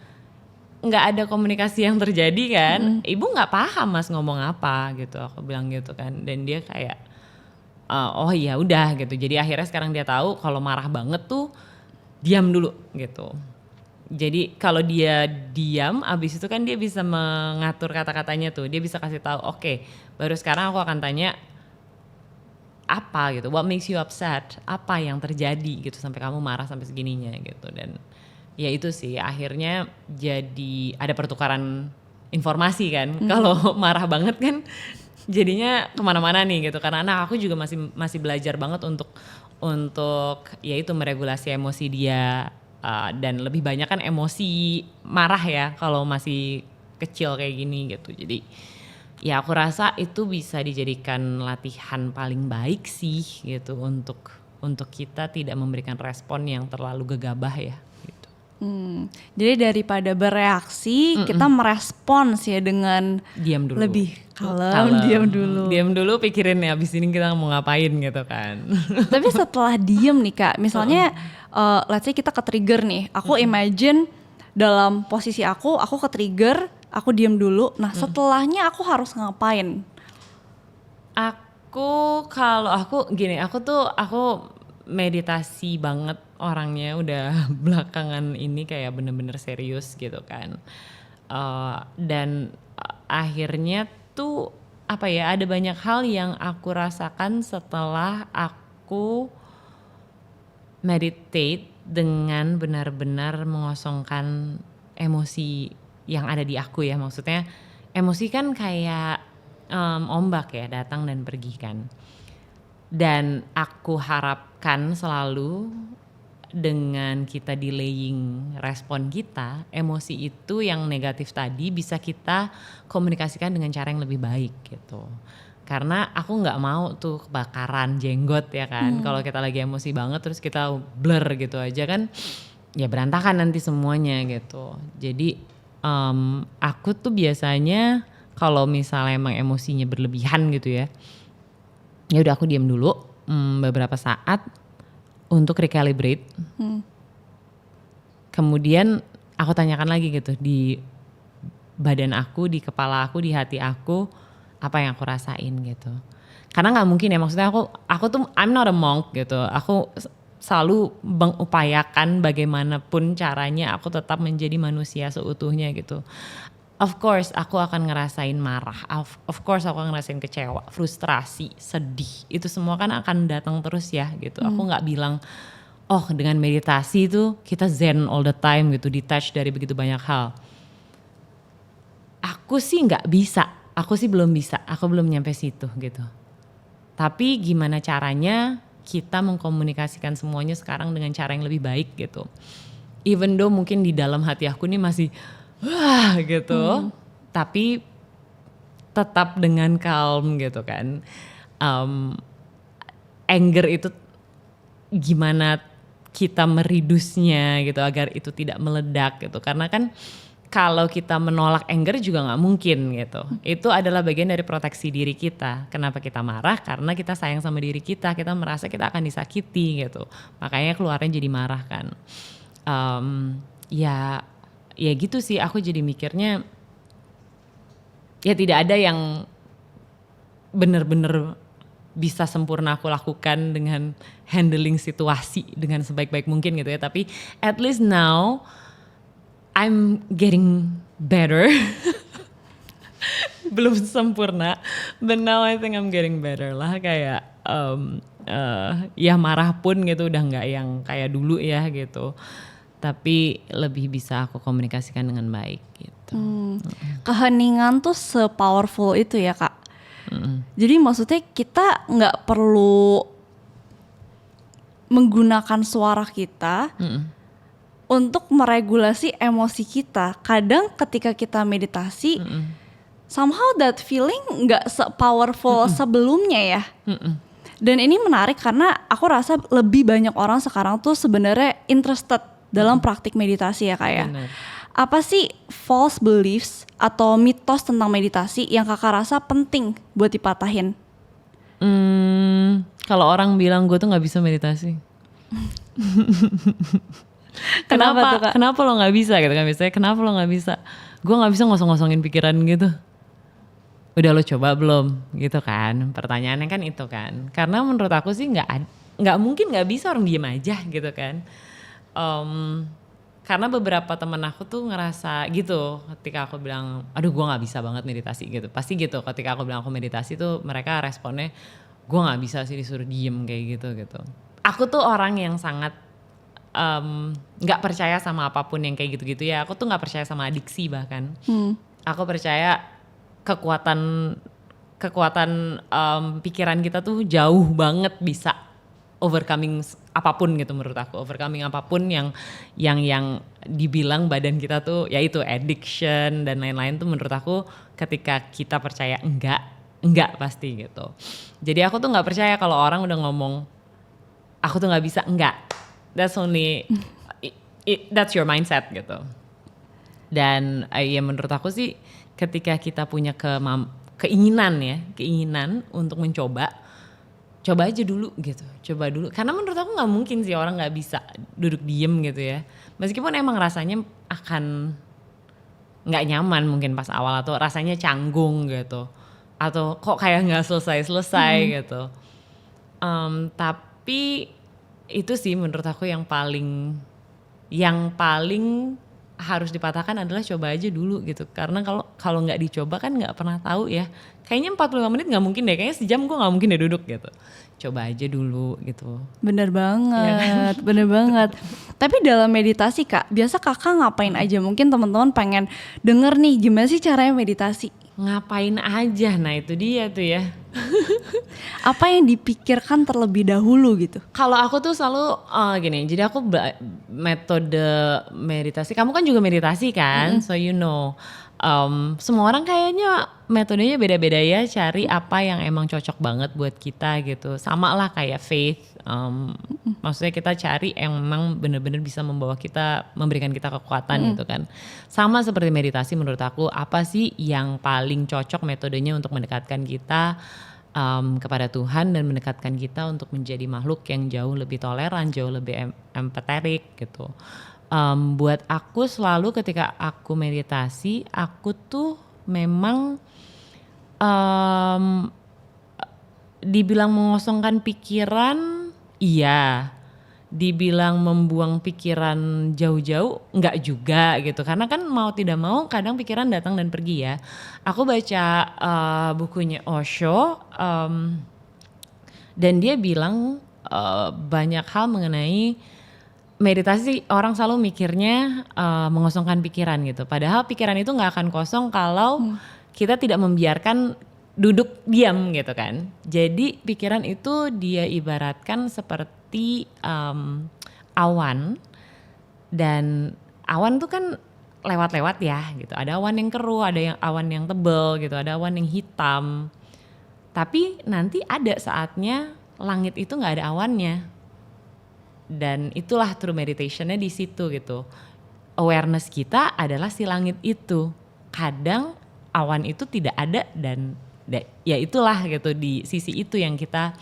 Speaker 1: nggak ada komunikasi yang terjadi kan, ibu nggak paham mas ngomong apa gitu, aku bilang gitu kan, dan dia kayak oh ya udah gitu. Jadi akhirnya sekarang dia tahu kalau marah banget tuh diam dulu gitu. Jadi kalau dia diam, abis itu kan dia bisa mengatur kata-katanya tuh, dia bisa kasih tahu oke, baru sekarang aku akan tanya apa gitu, what makes you upset, apa yang terjadi gitu sampai kamu marah sampai segininya gitu. Dan ya itu sih akhirnya jadi ada pertukaran informasi kan. Kalau marah banget kan jadinya kemana-mana nih gitu, karena anak aku juga masih belajar banget untuk ya itu meregulasi emosi dia, dan lebih banyak kan emosi marah ya kalau masih kecil kayak gini gitu. Jadi ya aku rasa itu bisa dijadikan latihan paling baik sih gitu untuk kita tidak memberikan respon yang terlalu gegabah ya gitu.
Speaker 2: Jadi daripada bereaksi, kita merespons ya dengan
Speaker 1: diam dulu,
Speaker 2: lebih kalem, diam dulu.
Speaker 1: Diam dulu, pikirin ya abis ini kita mau ngapain gitu kan.
Speaker 2: Tapi setelah diem nih Kak, misalnya let's say kita ke-trigger nih, aku imagine dalam posisi aku ke-trigger, aku diem dulu, nah setelahnya aku harus ngapain?
Speaker 1: Kalau aku gini, aku meditasi banget orangnya udah belakangan ini kayak bener-bener serius gitu kan. Dan akhirnya tuh apa ya, ada banyak hal yang aku rasakan setelah aku meditate dengan benar-benar mengosongkan emosi yang ada di aku ya. Maksudnya emosi kan kayak ombak ya, datang dan pergi kan. Dan aku harapkan selalu dengan kita delaying respon kita, emosi itu yang negatif tadi bisa kita komunikasikan dengan cara yang lebih baik gitu. Karena aku nggak mau tuh kebakaran jenggot ya kan. Kalau kita lagi emosi banget terus kita blur gitu aja kan, ya berantakan nanti semuanya gitu. Jadi aku tuh biasanya kalau misalnya emang emosinya berlebihan gitu ya udah aku diam dulu beberapa saat untuk recalibrate. Kemudian aku tanyakan lagi gitu di badan aku, di kepala aku, di hati aku, apa yang aku rasain gitu. Karena nggak mungkin ya, maksudnya aku tuh I'm not a monk gitu. Aku selalu mengupayakan bagaimanapun caranya aku tetap menjadi manusia seutuhnya gitu. Of course aku akan ngerasain marah, of course aku akan ngerasain kecewa, frustrasi, sedih. Itu semua kan akan datang terus ya gitu. Aku gak bilang, oh dengan meditasi itu kita zen all the time gitu, detach dari begitu banyak hal. Aku sih gak bisa, aku sih belum bisa, aku belum nyampe situ gitu. Tapi gimana caranya kita mengkomunikasikan semuanya sekarang dengan cara yang lebih baik gitu. Even though mungkin di dalam hati aku nih masih wah gitu, tapi tetap dengan calm gitu kan. Anger itu gimana kita meridusnya gitu agar itu tidak meledak gitu. Karena kan kalau kita menolak anger juga gak mungkin gitu. Itu adalah bagian dari proteksi diri kita. Kenapa kita marah? Karena kita sayang sama diri kita merasa kita akan disakiti gitu. Makanya keluarnya jadi marah kan. Ya gitu sih, aku jadi mikirnya ya tidak ada yang benar-benar bisa sempurna aku lakukan dengan handling situasi dengan sebaik-baik mungkin gitu ya. Tapi at least now I'm getting better. Belum sempurna, but now I think I'm getting better lah. Kayak ya marah pun gitu udah gak yang kayak dulu ya gitu. Tapi lebih bisa aku komunikasikan dengan baik gitu.
Speaker 2: Keheningan tuh se-powerful itu ya Kak. Jadi maksudnya kita gak perlu menggunakan suara kita untuk meregulasi emosi kita. Kadang ketika kita meditasi, somehow that feeling gak se-powerful sebelumnya ya. Dan ini menarik karena aku rasa lebih banyak orang sekarang tuh sebenarnya interested dalam praktik meditasi ya Kak ya. Apa sih false beliefs atau mitos tentang meditasi yang Kakak rasa penting buat dipatahin?
Speaker 1: Kalau orang bilang gue tuh gak bisa meditasi.
Speaker 2: Kenapa tuh Kak?
Speaker 1: Kenapa lo gak bisa gitu kan biasanya, kenapa lo gak bisa? Gue gak bisa ngosong-ngosongin pikiran gitu. Udah lo coba belum? Gitu kan, pertanyaannya kan itu kan. Karena menurut aku sih gak mungkin gak bisa orang diem aja gitu kan. Karena beberapa temen aku tuh ngerasa gitu ketika aku bilang aduh gue gak bisa banget meditasi gitu. Pasti gitu ketika aku bilang aku meditasi tuh mereka responnya gue gak bisa sih disuruh diem kayak gitu. Aku tuh orang yang sangat gak percaya sama apapun yang kayak gitu-gitu ya. Aku tuh gak percaya sama adiksi bahkan. Aku percaya kekuatan pikiran kita tuh jauh banget bisa overcoming apapun gitu menurut aku. Overcoming apapun yang dibilang badan kita tuh ya itu addiction dan lain-lain tuh menurut aku ketika kita percaya enggak pasti gitu. Jadi aku tuh gak percaya kalau orang udah ngomong aku tuh gak bisa, enggak. That's only that's your mindset gitu. Dan ya menurut aku sih ketika kita punya keinginan untuk mencoba, coba aja dulu gitu, coba dulu. Karena menurut aku nggak mungkin sih orang nggak bisa duduk diem gitu ya. Meskipun emang rasanya akan nggak nyaman mungkin pas awal atau rasanya canggung gitu, atau kok kayak nggak selesai gitu. Tapi itu sih menurut aku yang paling harus dipatahkan adalah coba aja dulu gitu. Karena kalau nggak dicoba kan nggak pernah tahu ya. Kayaknya 45 menit nggak mungkin deh, kayaknya sejam gue nggak mungkin deh duduk gitu. Coba aja dulu gitu.
Speaker 2: Bener banget, bener banget. Tapi dalam meditasi Kak, biasa Kakak ngapain aja? Mungkin teman-teman pengen denger nih gimana sih caranya meditasi?
Speaker 1: Ngapain aja, nah itu dia tuh ya.
Speaker 2: Apa yang dipikirkan terlebih dahulu gitu?
Speaker 1: Kalau aku tuh selalu gini, jadi aku metode meditasi, kamu kan juga meditasi kan, so you know. Semua orang kayaknya metodenya beda-beda ya, cari apa yang emang cocok banget buat kita gitu. Sama lah kayak faith, maksudnya kita cari yang memang benar-benar bisa memberikan kita kekuatan gitu kan. Sama seperti meditasi menurut aku, apa sih yang paling cocok metodenya untuk mendekatkan kita kepada Tuhan dan mendekatkan kita untuk menjadi makhluk yang jauh lebih toleran, jauh lebih empathetic gitu. Buat aku selalu ketika aku meditasi, aku tuh memang dibilang mengosongkan pikiran, iya. Dibilang membuang pikiran jauh-jauh, enggak juga gitu. Karena kan mau tidak mau kadang pikiran datang dan pergi ya. Aku baca bukunya Osho, dan dia bilang banyak hal mengenai meditasi. Orang selalu mikirnya mengosongkan pikiran gitu. Padahal pikiran itu gak akan kosong kalau kita tidak membiarkan duduk diam gitu kan. Jadi pikiran itu dia ibaratkan seperti awan, dan awan tuh kan lewat-lewat ya gitu. Ada awan yang keruh, ada yang awan yang tebal gitu, ada awan yang hitam. Tapi nanti ada saatnya langit itu nggak ada awannya. Dan itulah true meditationnya di situ gitu. Awareness kita adalah si langit itu. Kadang awan itu tidak ada dan ya itulah gitu, di sisi itu yang kita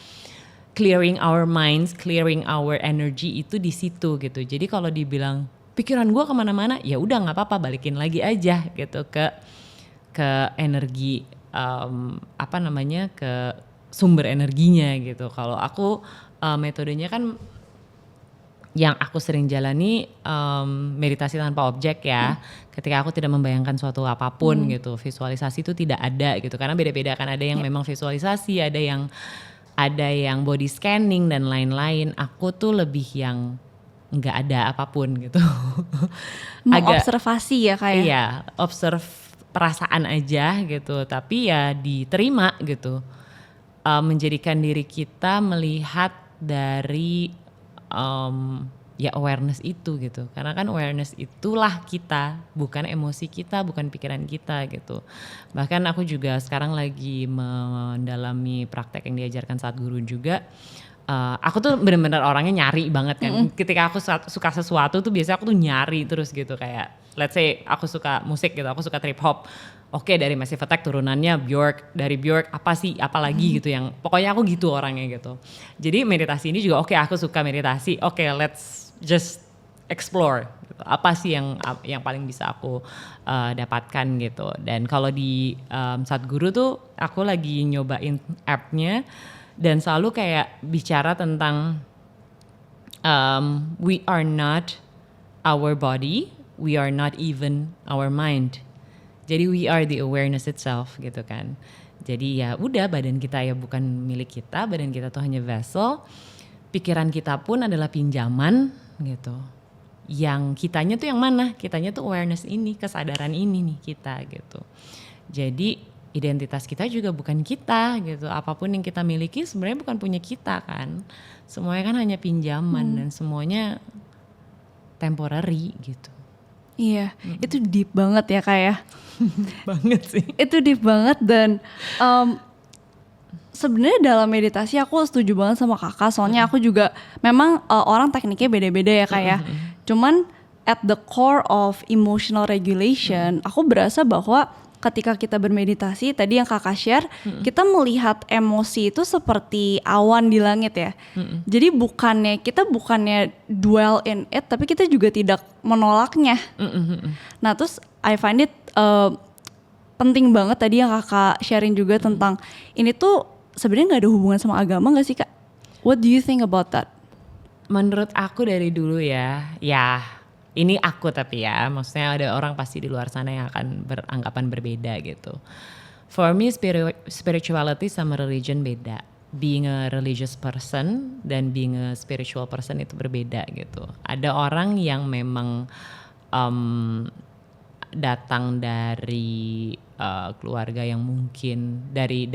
Speaker 1: clearing our minds, clearing our energy itu di situ gitu. Jadi kalau dibilang pikiran gue kemana-mana, ya udah nggak apa-apa, balikin lagi aja gitu ke energi ke sumber energinya gitu. Kalau aku metodenya kan yang aku sering jalani meditasi tanpa objek ya. Ketika aku tidak membayangkan suatu apapun gitu, visualisasi itu tidak ada gitu. Karena beda-beda kan, ada yang memang visualisasi, ada yang body scanning dan lain-lain. Aku tuh lebih yang nggak ada apapun gitu.
Speaker 2: Mengobservasi ya kayak.
Speaker 1: Iya, observe perasaan aja gitu. Tapi ya diterima gitu. Menjadikan diri kita melihat dari ya awareness itu gitu. Karena kan awareness itulah kita, bukan emosi kita, bukan pikiran kita gitu. Bahkan aku juga sekarang lagi mendalami praktek yang diajarkan Sadhguru juga. Aku tuh benar-benar orangnya nyari banget kan. Ketika aku suka sesuatu tuh biasanya aku tuh nyari terus gitu, kayak let's say aku suka musik gitu, aku suka trip hop. Oke, dari Massive Attack turunannya Björk, dari Björk apa sih, apa lagi gitu, yang pokoknya aku gitu orangnya gitu. Jadi meditasi ini juga oke, aku suka meditasi. Oke, let's just explore gitu. Apa sih yang paling bisa aku dapatkan gitu. Dan kalau di Sadhguru tuh aku lagi nyobain app-nya dan selalu kayak bicara tentang we are not our body, we are not even our mind. Jadi we are the awareness itself gitu kan. Jadi ya udah, badan kita ya bukan milik kita, badan kita tuh hanya vessel. Pikiran kita pun adalah pinjaman gitu. Yang kitanya tuh yang mana? Kitanya tuh awareness ini, kesadaran ini nih kita gitu. Jadi identitas kita juga bukan kita gitu. Apapun yang kita miliki sebenarnya bukan punya kita kan. Semuanya kan hanya pinjaman dan semuanya temporary gitu.
Speaker 2: Iya, itu deep banget ya Kak ya.
Speaker 1: Banget sih.
Speaker 2: Itu deep banget, dan sebenarnya dalam meditasi aku setuju banget sama Kakak. Soalnya aku juga memang orang tekniknya beda-beda ya Kak ya. Cuman at the core of emotional regulation, aku berasa bahwa ketika kita bermeditasi, tadi yang kakak share, kita melihat emosi itu seperti awan di langit ya. Jadi kita bukannya dwell in it, tapi kita juga tidak menolaknya. Nah terus I find it penting banget tadi yang kakak sharing juga tentang ini tuh sebenarnya nggak ada hubungan sama agama nggak sih kak? What do you think about that?
Speaker 1: Menurut aku dari dulu ya ini aku tapi ya, maksudnya ada orang pasti di luar sana yang akan beranggapan berbeda gitu. For me spirituality sama religion beda. Being a religious person dan being a spiritual person itu berbeda gitu. Ada orang yang memang datang dari keluarga yang mungkin dari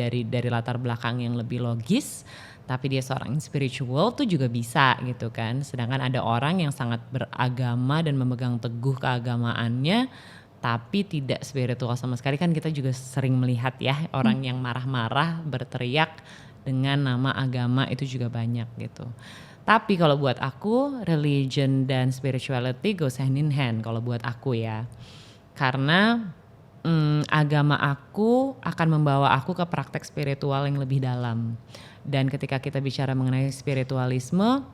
Speaker 1: latar belakang yang lebih logis, tapi dia seorang spiritual tuh juga bisa gitu kan. Sedangkan ada orang yang sangat beragama dan memegang teguh keagamaannya tapi tidak spiritual sama sekali. Kan kita juga sering melihat ya orang yang marah-marah berteriak dengan nama agama itu juga banyak gitu. Tapi kalau buat aku religion dan spirituality goes hand in hand kalau buat aku ya. Karena agama aku akan membawa aku ke praktek spiritual yang lebih dalam. Dan ketika kita bicara mengenai spiritualisme,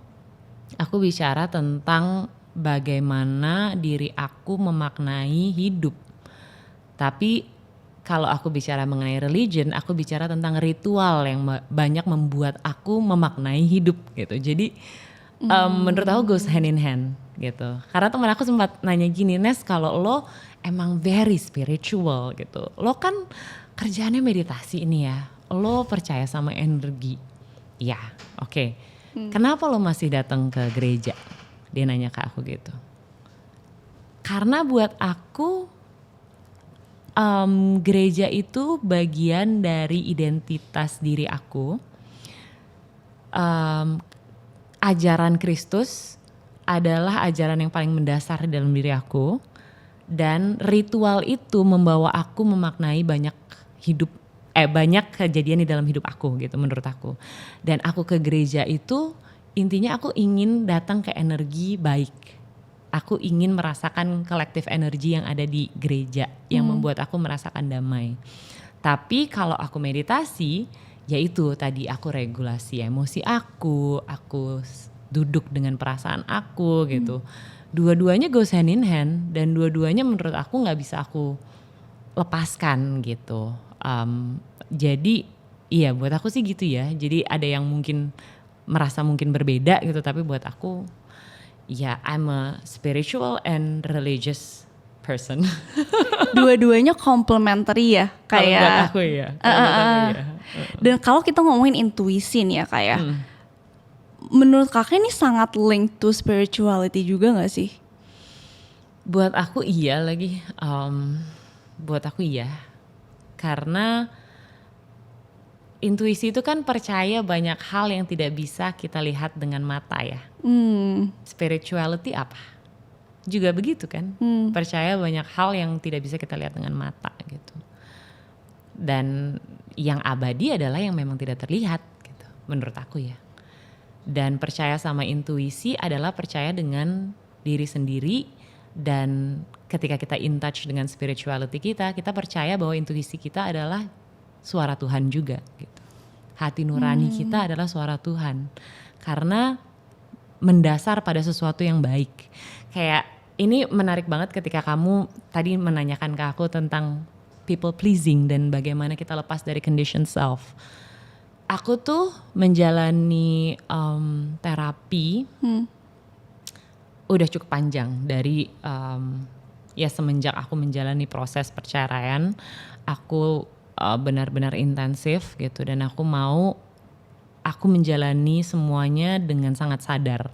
Speaker 1: aku bicara tentang bagaimana diri aku memaknai hidup. Tapi kalau aku bicara mengenai religion, aku bicara tentang ritual yang banyak membuat aku memaknai hidup gitu. Jadi menurut aku goes hand in hand gitu. Karena teman aku sempat nanya gini, Nes kalau lo emang very spiritual gitu, lo kan kerjaannya meditasi ini ya, lo percaya sama energi. Ya, oke. Kenapa lo masih datang ke gereja? Dia nanya ke aku gitu. Karena buat aku gereja itu bagian dari identitas diri aku. Ajaran Kristus adalah ajaran yang paling mendasar dalam diri aku. Dan ritual itu membawa aku memaknai banyak kejadian di dalam hidup aku gitu menurut aku. Dan aku ke gereja itu intinya aku ingin datang ke energi baik. Aku ingin merasakan collective energy yang ada di gereja yang membuat aku merasakan damai. Tapi kalau aku meditasi, yaitu tadi aku regulasi emosi aku duduk dengan perasaan aku gitu. Dua-duanya goes hand in hand dan dua-duanya menurut aku nggak bisa aku lepaskan gitu. Jadi iya buat aku sih gitu ya. Jadi ada yang mungkin merasa mungkin berbeda gitu, tapi buat aku ya I'm a spiritual and religious person.
Speaker 2: Dua-duanya complementary ya kayak.
Speaker 1: Buat aku ya.
Speaker 2: Dan kalau kita ngomongin intuisi nih ya kayak. Menurut kakak ini sangat link to spirituality juga gak sih?
Speaker 1: Buat aku iya lagi. Buat aku iya. Karena intuisi itu kan percaya banyak hal yang tidak bisa kita lihat dengan mata ya. Spirituality apa? Juga begitu kan. Percaya banyak hal yang tidak bisa kita lihat dengan mata gitu. Dan yang abadi adalah yang memang tidak terlihat gitu. Menurut aku ya. Dan percaya sama intuisi adalah percaya dengan diri sendiri. Dan ketika kita in touch dengan spirituality kita percaya bahwa intuisi kita adalah suara Tuhan juga gitu. Hati nurani kita adalah suara Tuhan. Karena mendasar pada sesuatu yang baik. Kayak ini menarik banget ketika kamu tadi menanyakan ke aku tentang people pleasing dan bagaimana kita lepas dari conditioned self. Aku tuh menjalani terapi udah cukup panjang dari ya semenjak aku menjalani proses perceraian, aku benar-benar intensif gitu dan aku menjalani semuanya dengan sangat sadar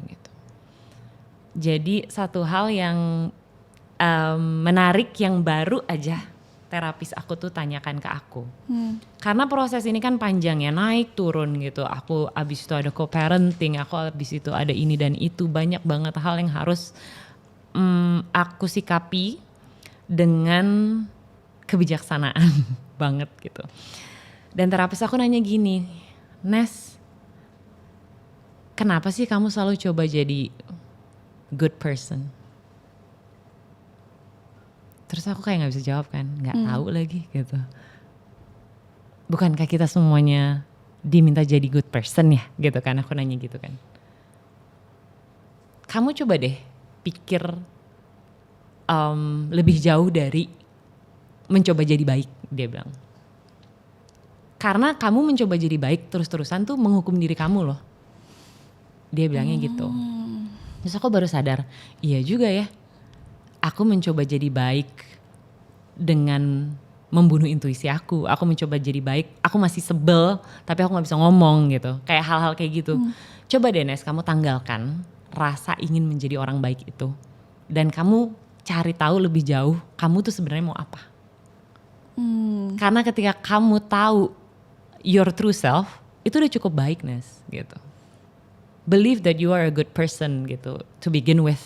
Speaker 1: gitu. Jadi satu hal yang menarik yang baru aja terapis aku tuh tanyakan ke aku. Karena proses ini kan panjang ya, naik turun gitu. Aku abis itu ada co-parenting, aku abis itu ada ini dan itu. Banyak banget hal yang harus aku sikapi dengan kebijaksanaan banget gitu. Dan terapis aku nanya gini, Nes, kenapa sih kamu selalu coba jadi good person? Terus aku kayak gak bisa jawab kan, gak tahu lagi gitu. Bukankah kita semuanya diminta jadi good person ya gitu kan, aku nanya gitu kan. Kamu coba deh pikir lebih jauh dari mencoba jadi baik, dia bilang. Karena kamu mencoba jadi baik terus-terusan tuh menghukum diri kamu loh. Dia bilangnya gitu. Terus aku baru sadar, iya juga ya. Aku mencoba jadi baik dengan membunuh intuisi aku. Aku mencoba jadi baik, aku masih sebel tapi aku gak bisa ngomong gitu. Kayak hal-hal kayak gitu. Coba deh Nes, kamu tanggalkan rasa ingin menjadi orang baik itu. Dan kamu cari tahu lebih jauh, kamu tuh sebenarnya mau apa. Karena ketika kamu tahu your true self, itu udah cukup baik Nes gitu. Believe that you are a good person gitu, to begin with.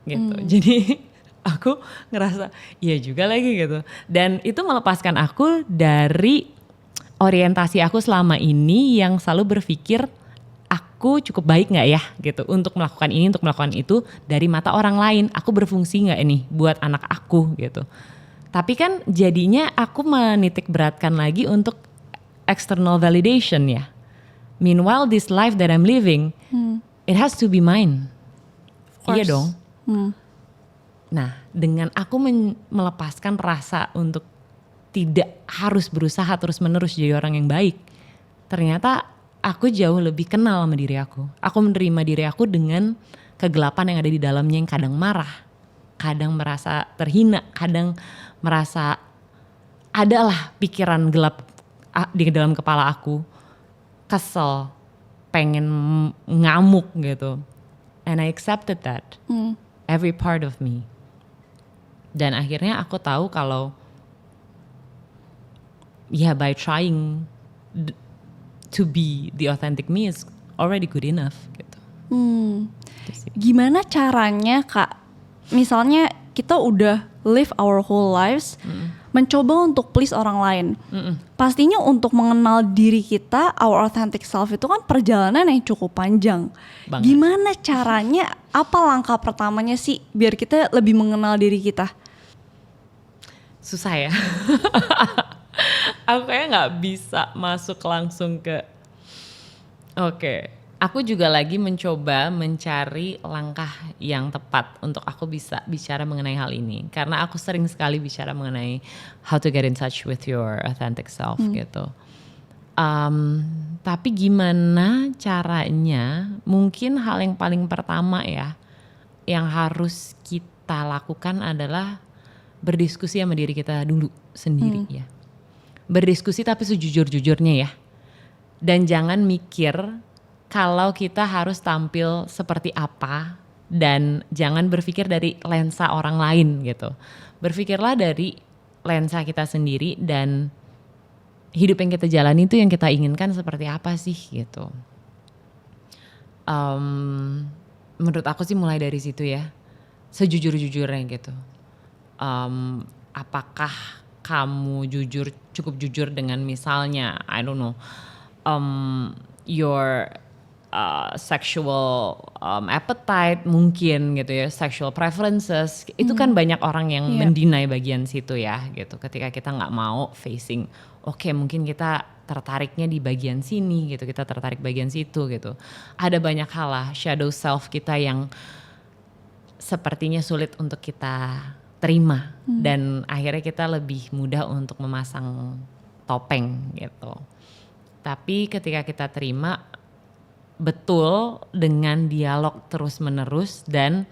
Speaker 1: Gitu. Jadi aku ngerasa iya juga lagi gitu. Dan itu melepaskan aku dari orientasi aku selama ini yang selalu berpikir aku cukup baik gak ya gitu. Untuk melakukan ini, untuk melakukan itu dari mata orang lain. Aku berfungsi gak ini buat anak aku gitu. Tapi kan jadinya aku menitik beratkan lagi untuk external validation ya. Meanwhile this life that I'm living, it has to be mine. Iya dong. Nah, dengan aku melepaskan rasa untuk tidak harus berusaha terus-menerus jadi orang yang baik, ternyata aku jauh lebih kenal sama diri aku. Aku menerima diri aku dengan kegelapan yang ada di dalamnya, yang kadang marah, kadang merasa terhina, kadang merasa adalah pikiran gelap di dalam kepala aku, kesel, pengen ngamuk gitu. And I accepted that. Every part of me. Dan akhirnya aku tahu kalau by trying to be the authentic me is already good enough gitu.
Speaker 2: Gimana caranya Kak, misalnya kita udah live our whole lives, mencoba untuk please orang lain. Pastinya untuk mengenal diri kita, our authentic self itu kan perjalanan yang cukup panjang. Banget. Gimana caranya, apa langkah pertamanya sih biar kita lebih mengenal diri kita?
Speaker 1: Susah ya. Aku kayak gak bisa masuk langsung ke aku juga lagi mencoba mencari langkah yang tepat untuk aku bisa bicara mengenai hal ini. Karena aku sering sekali bicara mengenai how to get in touch with your authentic self gitu. Tapi gimana caranya, mungkin hal yang paling pertama ya, yang harus kita lakukan adalah berdiskusi sama diri kita dulu sendiri ya. Berdiskusi tapi sejujur-jujurnya ya. Dan jangan mikir kalau kita harus tampil seperti apa, dan jangan berpikir dari lensa orang lain gitu. Berpikirlah dari lensa kita sendiri dan hidup yang kita jalani itu yang kita inginkan seperti apa sih gitu. Menurut aku sih mulai dari situ ya, sejujur-jujurnya gitu. Apakah kamu cukup jujur dengan misalnya, I don't know, your sexual appetite mungkin gitu ya, sexual preferences, itu kan banyak orang yang mendinai bagian situ ya gitu. Ketika kita nggak mau facing, mungkin kita tertariknya di bagian sini gitu, kita tertarik bagian situ gitu. Ada banyak hal lah, shadow self kita yang sepertinya sulit untuk kita terima, dan akhirnya kita lebih mudah untuk memasang topeng gitu. Tapi ketika kita terima betul dengan dialog terus menerus, dan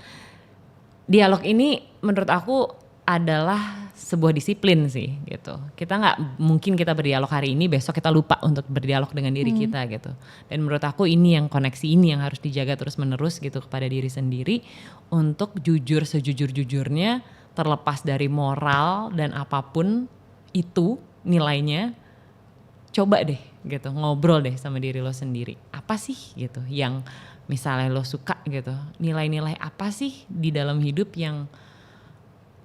Speaker 1: dialog ini menurut aku adalah sebuah disiplin sih gitu. Kita nggak mungkin kita berdialog hari ini besok kita lupa untuk berdialog dengan diri kita gitu. Dan menurut aku ini yang koneksi ini yang harus dijaga terus menerus gitu kepada diri sendiri, untuk jujur sejujur-jujurnya, terlepas dari moral dan apapun itu nilainya. Coba deh gitu, ngobrol deh sama diri lo sendiri. Apa sih gitu yang misalnya lo suka gitu, nilai-nilai apa sih di dalam hidup yang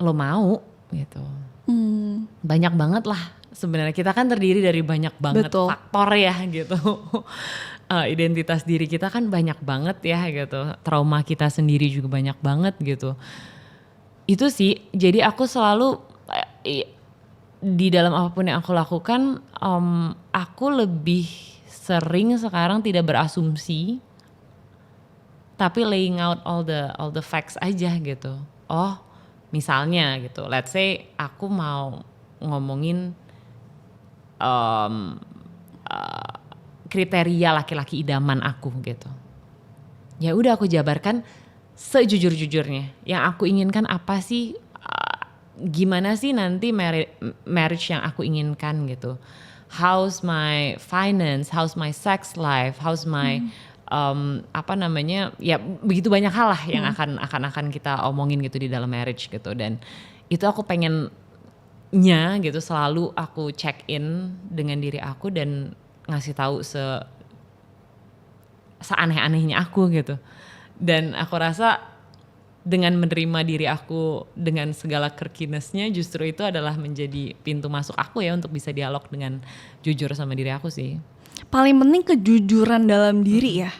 Speaker 1: lo mau gitu. Banyak banget lah sebenarnya, kita kan terdiri dari banyak banget faktor ya gitu. identitas diri kita kan banyak banget ya gitu. Trauma kita sendiri juga banyak banget gitu. Itu sih, jadi aku selalu di dalam apapun yang aku lakukan, aku lebih sering sekarang tidak berasumsi, tapi laying out all the facts aja gitu. Oh, misalnya gitu, let's say aku mau ngomongin kriteria laki-laki idaman aku gitu. Ya udah aku jabarkan sejujur-jujurnya. Yang aku inginkan apa sih? Gimana sih nanti marriage yang aku inginkan gitu? How's my finance? How's my sex life? How's my ya begitu banyak hal lah yang akan kita omongin gitu di dalam marriage gitu. Dan itu aku pengennya gitu selalu aku check in dengan diri aku dan ngasih tahu seaneh-anehnya aku gitu. Dan aku rasa dengan menerima diri aku dengan segala quirkiness-nya justru itu adalah menjadi pintu masuk aku ya untuk bisa dialog dengan jujur sama diri aku sih.
Speaker 2: Paling penting kejujuran dalam diri ya.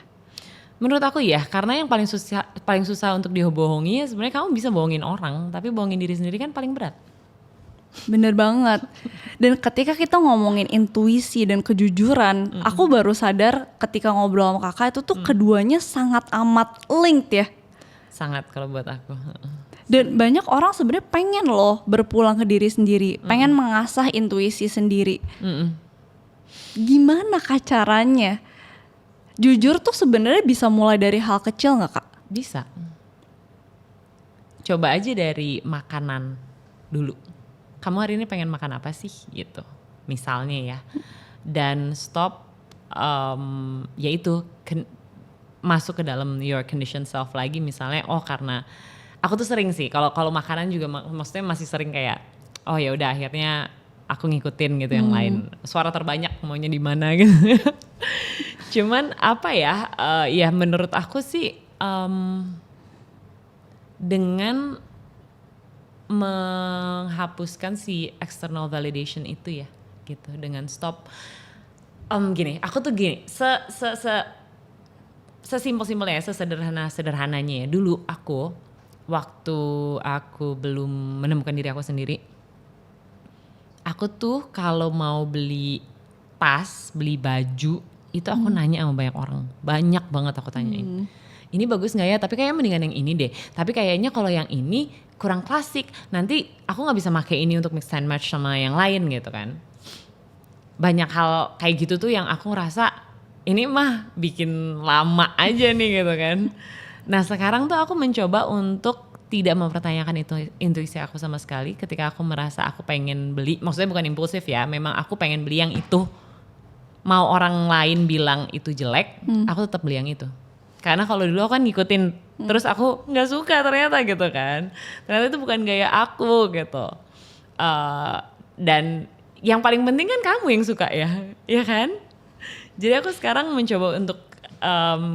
Speaker 1: Menurut aku ya, karena yang paling susah untuk dibohongi sebenarnya kamu bisa bohongin orang, tapi bohongin diri sendiri kan paling berat.
Speaker 2: Bener banget. Dan ketika kita ngomongin intuisi dan kejujuran, aku baru sadar ketika ngobrol sama kakak itu tuh keduanya sangat amat linked ya.
Speaker 1: Sangat kalau buat aku.
Speaker 2: Dan banyak orang sebenarnya pengen loh berpulang ke diri sendiri, pengen mengasah intuisi sendiri. Gimana kak caranya? Jujur tuh sebenarnya bisa mulai dari hal kecil nggak kak?
Speaker 1: Bisa. Coba aja dari makanan dulu. Kamu hari ini pengen makan apa sih gitu, misalnya ya. Dan stop, yaitu masuk ke dalam your condition self lagi misalnya. Oh karena aku tuh sering sih kalau makanan juga maksudnya masih sering kayak oh ya udah akhirnya aku ngikutin gitu yang lain, suara terbanyak maunya di mana gitu. Cuman apa ya, ya menurut aku sih dengan menghapuskan si external validation itu ya gitu, dengan stop gini, aku tuh gini sesimpel-simpelnya, sesederhananya ya. Dulu aku, waktu aku belum menemukan diri aku sendiri, aku tuh kalau mau beli tas, beli baju, itu aku nanya sama banyak orang. Banyak banget aku tanyain. Ini bagus gak ya? Tapi kayaknya mendingan yang ini deh. Tapi kayaknya kalau yang ini kurang klasik. Nanti aku gak bisa pakai ini untuk mix and match sama yang lain gitu kan. Banyak hal kayak gitu tuh yang aku ngerasa ini mah bikin lama aja nih gitu kan. Nah sekarang tuh aku mencoba untuk tidak mempertanyakan intuisi aku sama sekali. Ketika aku merasa aku pengen beli, maksudnya bukan impulsif ya, memang aku pengen beli yang itu. Mau orang lain bilang itu jelek, aku tetap beli yang itu. Karena kalau dulu aku kan ngikutin, terus aku gak suka ternyata gitu kan. Ternyata itu bukan gaya aku gitu. Dan yang paling penting kan kamu yang suka ya kan? Jadi aku sekarang mencoba untuk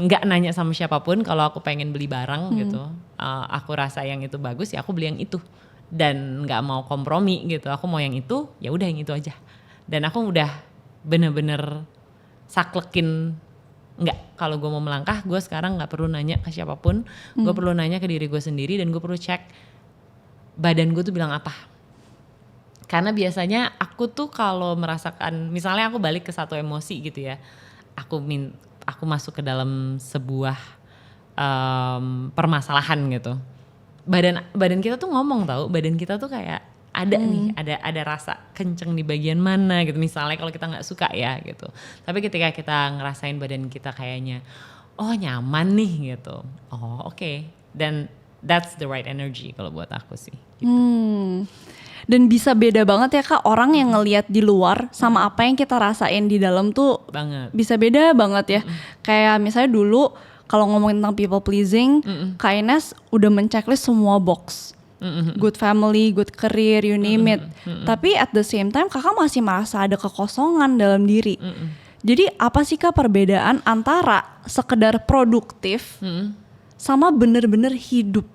Speaker 1: nggak nanya sama siapapun kalau aku pengen beli barang gitu. Aku rasa yang itu bagus ya aku beli yang itu. Dan nggak mau kompromi gitu. Aku mau yang itu, ya udah yang itu aja. Dan aku udah bener-bener saklekin nggak, kalau gue mau melangkah gue sekarang nggak perlu nanya ke siapapun. Gue perlu nanya ke diri gue sendiri dan gue perlu cek badan gue tuh bilang apa. Karena biasanya aku tuh kalau merasakan, misalnya aku balik ke satu emosi gitu ya, aku masuk ke dalam sebuah permasalahan gitu. Badan kita tuh ngomong tau, badan kita tuh kayak ada nih, ada rasa kenceng di bagian mana gitu. Misalnya kalau kita nggak suka ya gitu. Tapi ketika kita ngerasain badan kita kayaknya, oh nyaman nih gitu. Oh oke. Dan that's the right energy kalau buat aku sih. Gitu.
Speaker 2: Dan bisa beda banget ya kak, orang yang ngelihat di luar sama apa yang kita rasain di dalam tuh
Speaker 1: banget.
Speaker 2: Bisa beda banget ya. Kayak misalnya dulu kalau ngomongin tentang people pleasing, Kak Ines udah menceklis semua box. Good family, good career, you name it. Tapi at the same time kakak masih merasa ada kekosongan dalam diri. Jadi apa sih kak perbedaan antara sekedar produktif sama bener-bener hidup?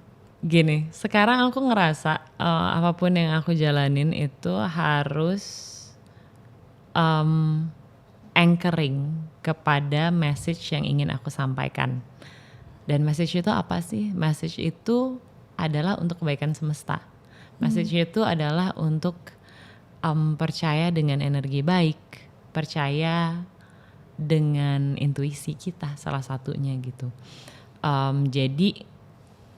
Speaker 1: Gini, sekarang aku ngerasa apapun yang aku jalanin itu harus anchoring kepada message yang ingin aku sampaikan. Dan message itu apa sih? Message itu adalah untuk kebaikan semesta. Message itu adalah untuk percaya dengan energi baik, percaya dengan intuisi kita salah satunya gitu. Jadi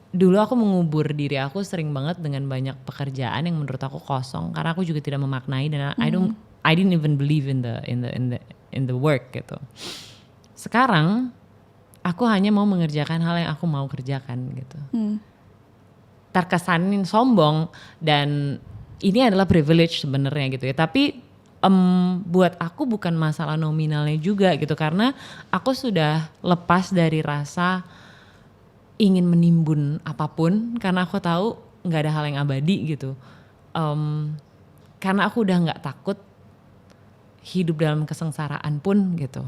Speaker 1: dulu aku mengubur diri aku sering banget dengan banyak pekerjaan yang menurut aku kosong karena aku juga tidak memaknai dan I didn't even believe in the work gitu. Sekarang aku hanya mau mengerjakan hal yang aku mau kerjakan gitu. Terkesanin sombong dan ini adalah privilege sebenarnya gitu ya. Tapi buat aku bukan masalah nominalnya juga gitu karena aku sudah lepas dari rasa ingin menimbun apapun karena aku tahu nggak ada hal yang abadi gitu. Karena aku udah nggak takut hidup dalam kesengsaraan pun gitu.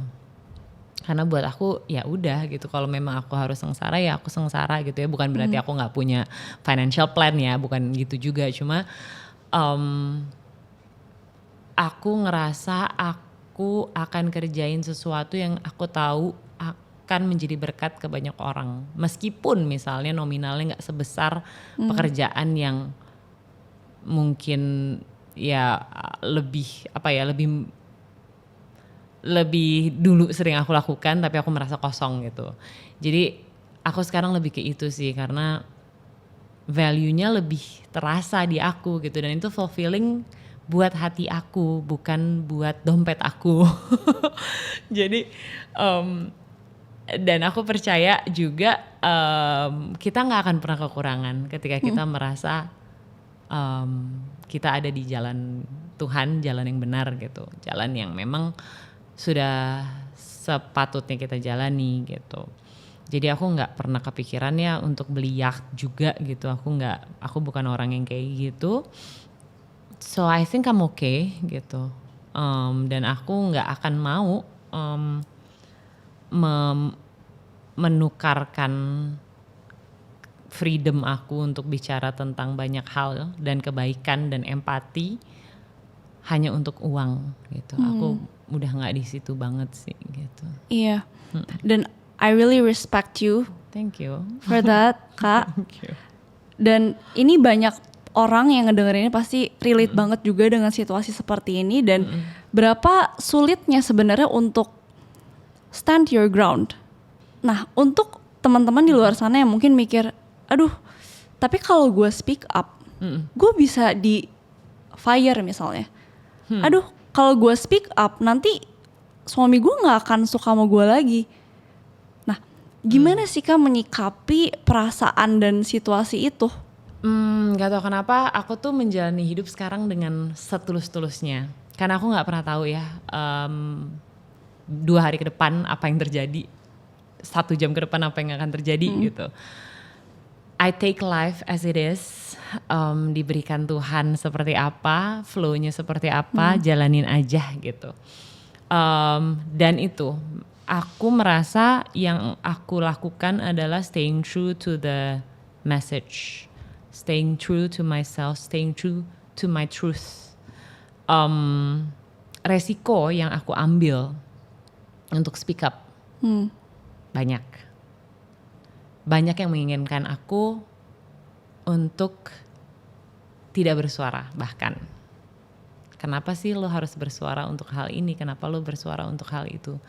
Speaker 1: Karena buat aku ya udah gitu, kalau memang aku harus sengsara ya aku sengsara gitu ya. Bukan berarti aku nggak punya financial plan ya, bukan gitu juga. Cuma aku ngerasa aku akan kerjain sesuatu yang aku tahu akan menjadi berkat ke banyak orang. Meskipun misalnya nominalnya nggak sebesar pekerjaan yang mungkin ya lebih dulu sering aku lakukan tapi aku merasa kosong gitu. Jadi aku sekarang lebih ke itu sih karena value-nya lebih terasa di aku gitu dan itu fulfilling buat hati aku bukan buat dompet aku. Jadi dan aku percaya juga kita nggak akan pernah kekurangan ketika kita merasa kita ada di jalan Tuhan, jalan yang benar gitu, jalan yang memang sudah sepatutnya kita jalani gitu. Jadi aku nggak pernah kepikiran ya untuk beli yacht juga gitu. Aku bukan orang yang kayak gitu. So I think I'm okay gitu. Dan aku nggak akan mau menukarkan freedom aku untuk bicara tentang banyak hal dan kebaikan dan empati hanya untuk uang gitu. Aku udah nggak di situ banget sih gitu.
Speaker 2: Iya. Dan I really respect you.
Speaker 1: Thank you
Speaker 2: for that, Kak.
Speaker 1: Thank you.
Speaker 2: Dan ini banyak orang yang ngedengerin ini pasti relate banget juga dengan situasi seperti ini dan berapa sulitnya sebenarnya untuk stand your ground. Nah, untuk teman-teman di luar sana yang mungkin mikir, aduh, tapi kalau gue speak up, gue bisa di fire misalnya. Aduh, kalau gue speak up nanti suami gue nggak akan suka sama gue lagi. Nah, gimana sih Kak menyikapi perasaan dan situasi itu?
Speaker 1: Gak tau kenapa aku tuh menjalani hidup sekarang dengan setulus-tulusnya. Karena aku gak pernah tahu ya 2 hari ke depan apa yang terjadi, 1 jam ke depan apa yang akan terjadi gitu. I take life as it is, diberikan Tuhan seperti apa, flow-nya seperti apa, jalanin aja gitu. Dan itu aku merasa yang aku lakukan adalah staying true to the message. Staying true to myself, staying true to my truth. Resiko yang aku ambil untuk speak up banyak yang menginginkan aku untuk tidak bersuara bahkan. Kenapa sih lo harus bersuara untuk hal ini? Kenapa lo bersuara untuk hal itu?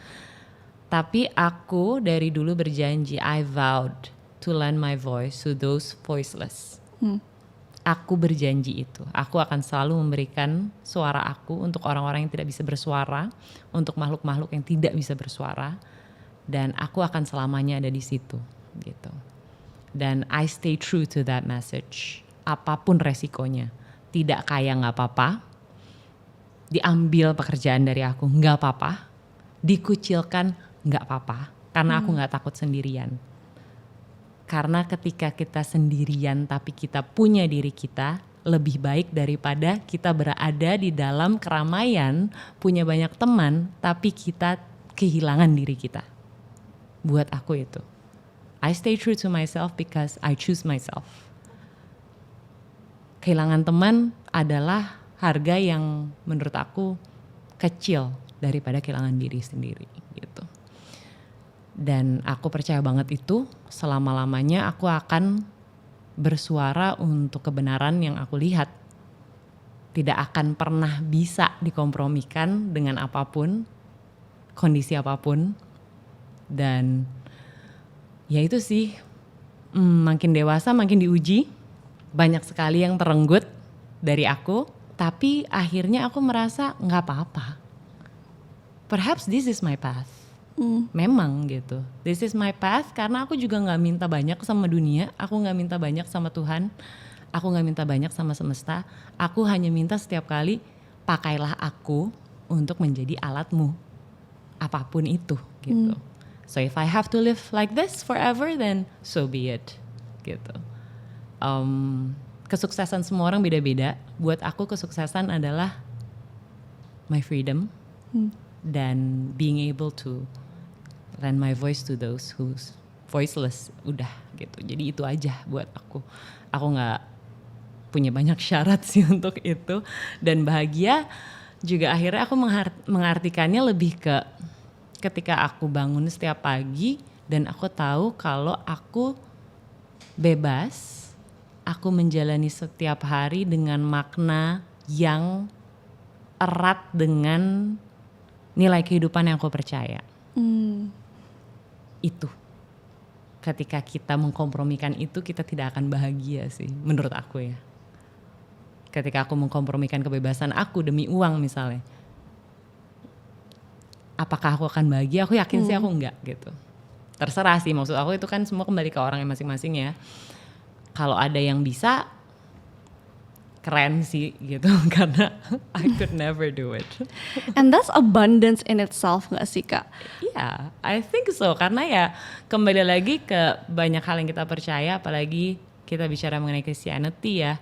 Speaker 1: Tapi aku dari dulu berjanji, I vowed to lend my voice to those voiceless. Aku berjanji itu. Aku akan selalu memberikan suara aku untuk orang-orang yang tidak bisa bersuara, untuk makhluk-makhluk yang tidak bisa bersuara, dan aku akan selamanya ada di situ, gitu. Dan I stay true to that message. Apapun resikonya, tidak kaya nggak apa-apa, diambil pekerjaan dari aku nggak apa-apa, dikucilkan nggak apa-apa, karena aku nggak takut sendirian. Karena ketika kita sendirian tapi kita punya diri kita, lebih baik daripada kita berada di dalam keramaian, punya banyak teman, tapi kita kehilangan diri kita. Buat aku itu. I stay true to myself because I choose myself. Kehilangan teman adalah harga yang menurut aku kecil daripada kehilangan diri sendiri gitu. Dan aku percaya banget itu selama-lamanya aku akan bersuara untuk kebenaran yang aku lihat. Tidak akan pernah bisa dikompromikan dengan apapun, kondisi apapun. Dan ya itu sih, makin dewasa makin diuji. Banyak sekali yang terenggut dari aku, tapi akhirnya aku merasa gak apa-apa. Perhaps this is my path. Memang gitu, this is my path, karena aku juga gak minta banyak sama dunia, aku gak minta banyak sama Tuhan, aku gak minta banyak sama semesta, aku hanya minta setiap kali pakailah aku untuk menjadi alatmu, apapun itu gitu. So if I have to live like this forever, then so be it gitu. Kesuksesan semua orang beda-beda, buat aku kesuksesan adalah my freedom dan being able to lend my voice to those who's voiceless, udah gitu. Jadi itu aja buat aku. Aku gak punya banyak syarat sih untuk itu. Dan bahagia juga akhirnya aku mengartikannya lebih ke ketika aku bangun setiap pagi dan aku tahu kalau aku bebas, aku menjalani setiap hari dengan makna yang erat dengan nilai kehidupan yang aku percaya. Itu. Ketika kita mengkompromikan itu, kita tidak akan bahagia sih, menurut aku ya. Ketika aku mengkompromikan kebebasan aku demi uang misalnya, apakah aku akan bahagia? Aku yakin sih aku enggak gitu. Terserah sih, maksud aku itu kan semua kembali ke orang yang masing-masing ya. Kalau ada yang bisa, keren sih gitu, karena I could never do it.
Speaker 2: And that's abundance in itself gak sih Kak?
Speaker 1: Iya, I think so, karena ya kembali lagi ke banyak hal yang kita percaya, apalagi kita bicara mengenai Christianity ya.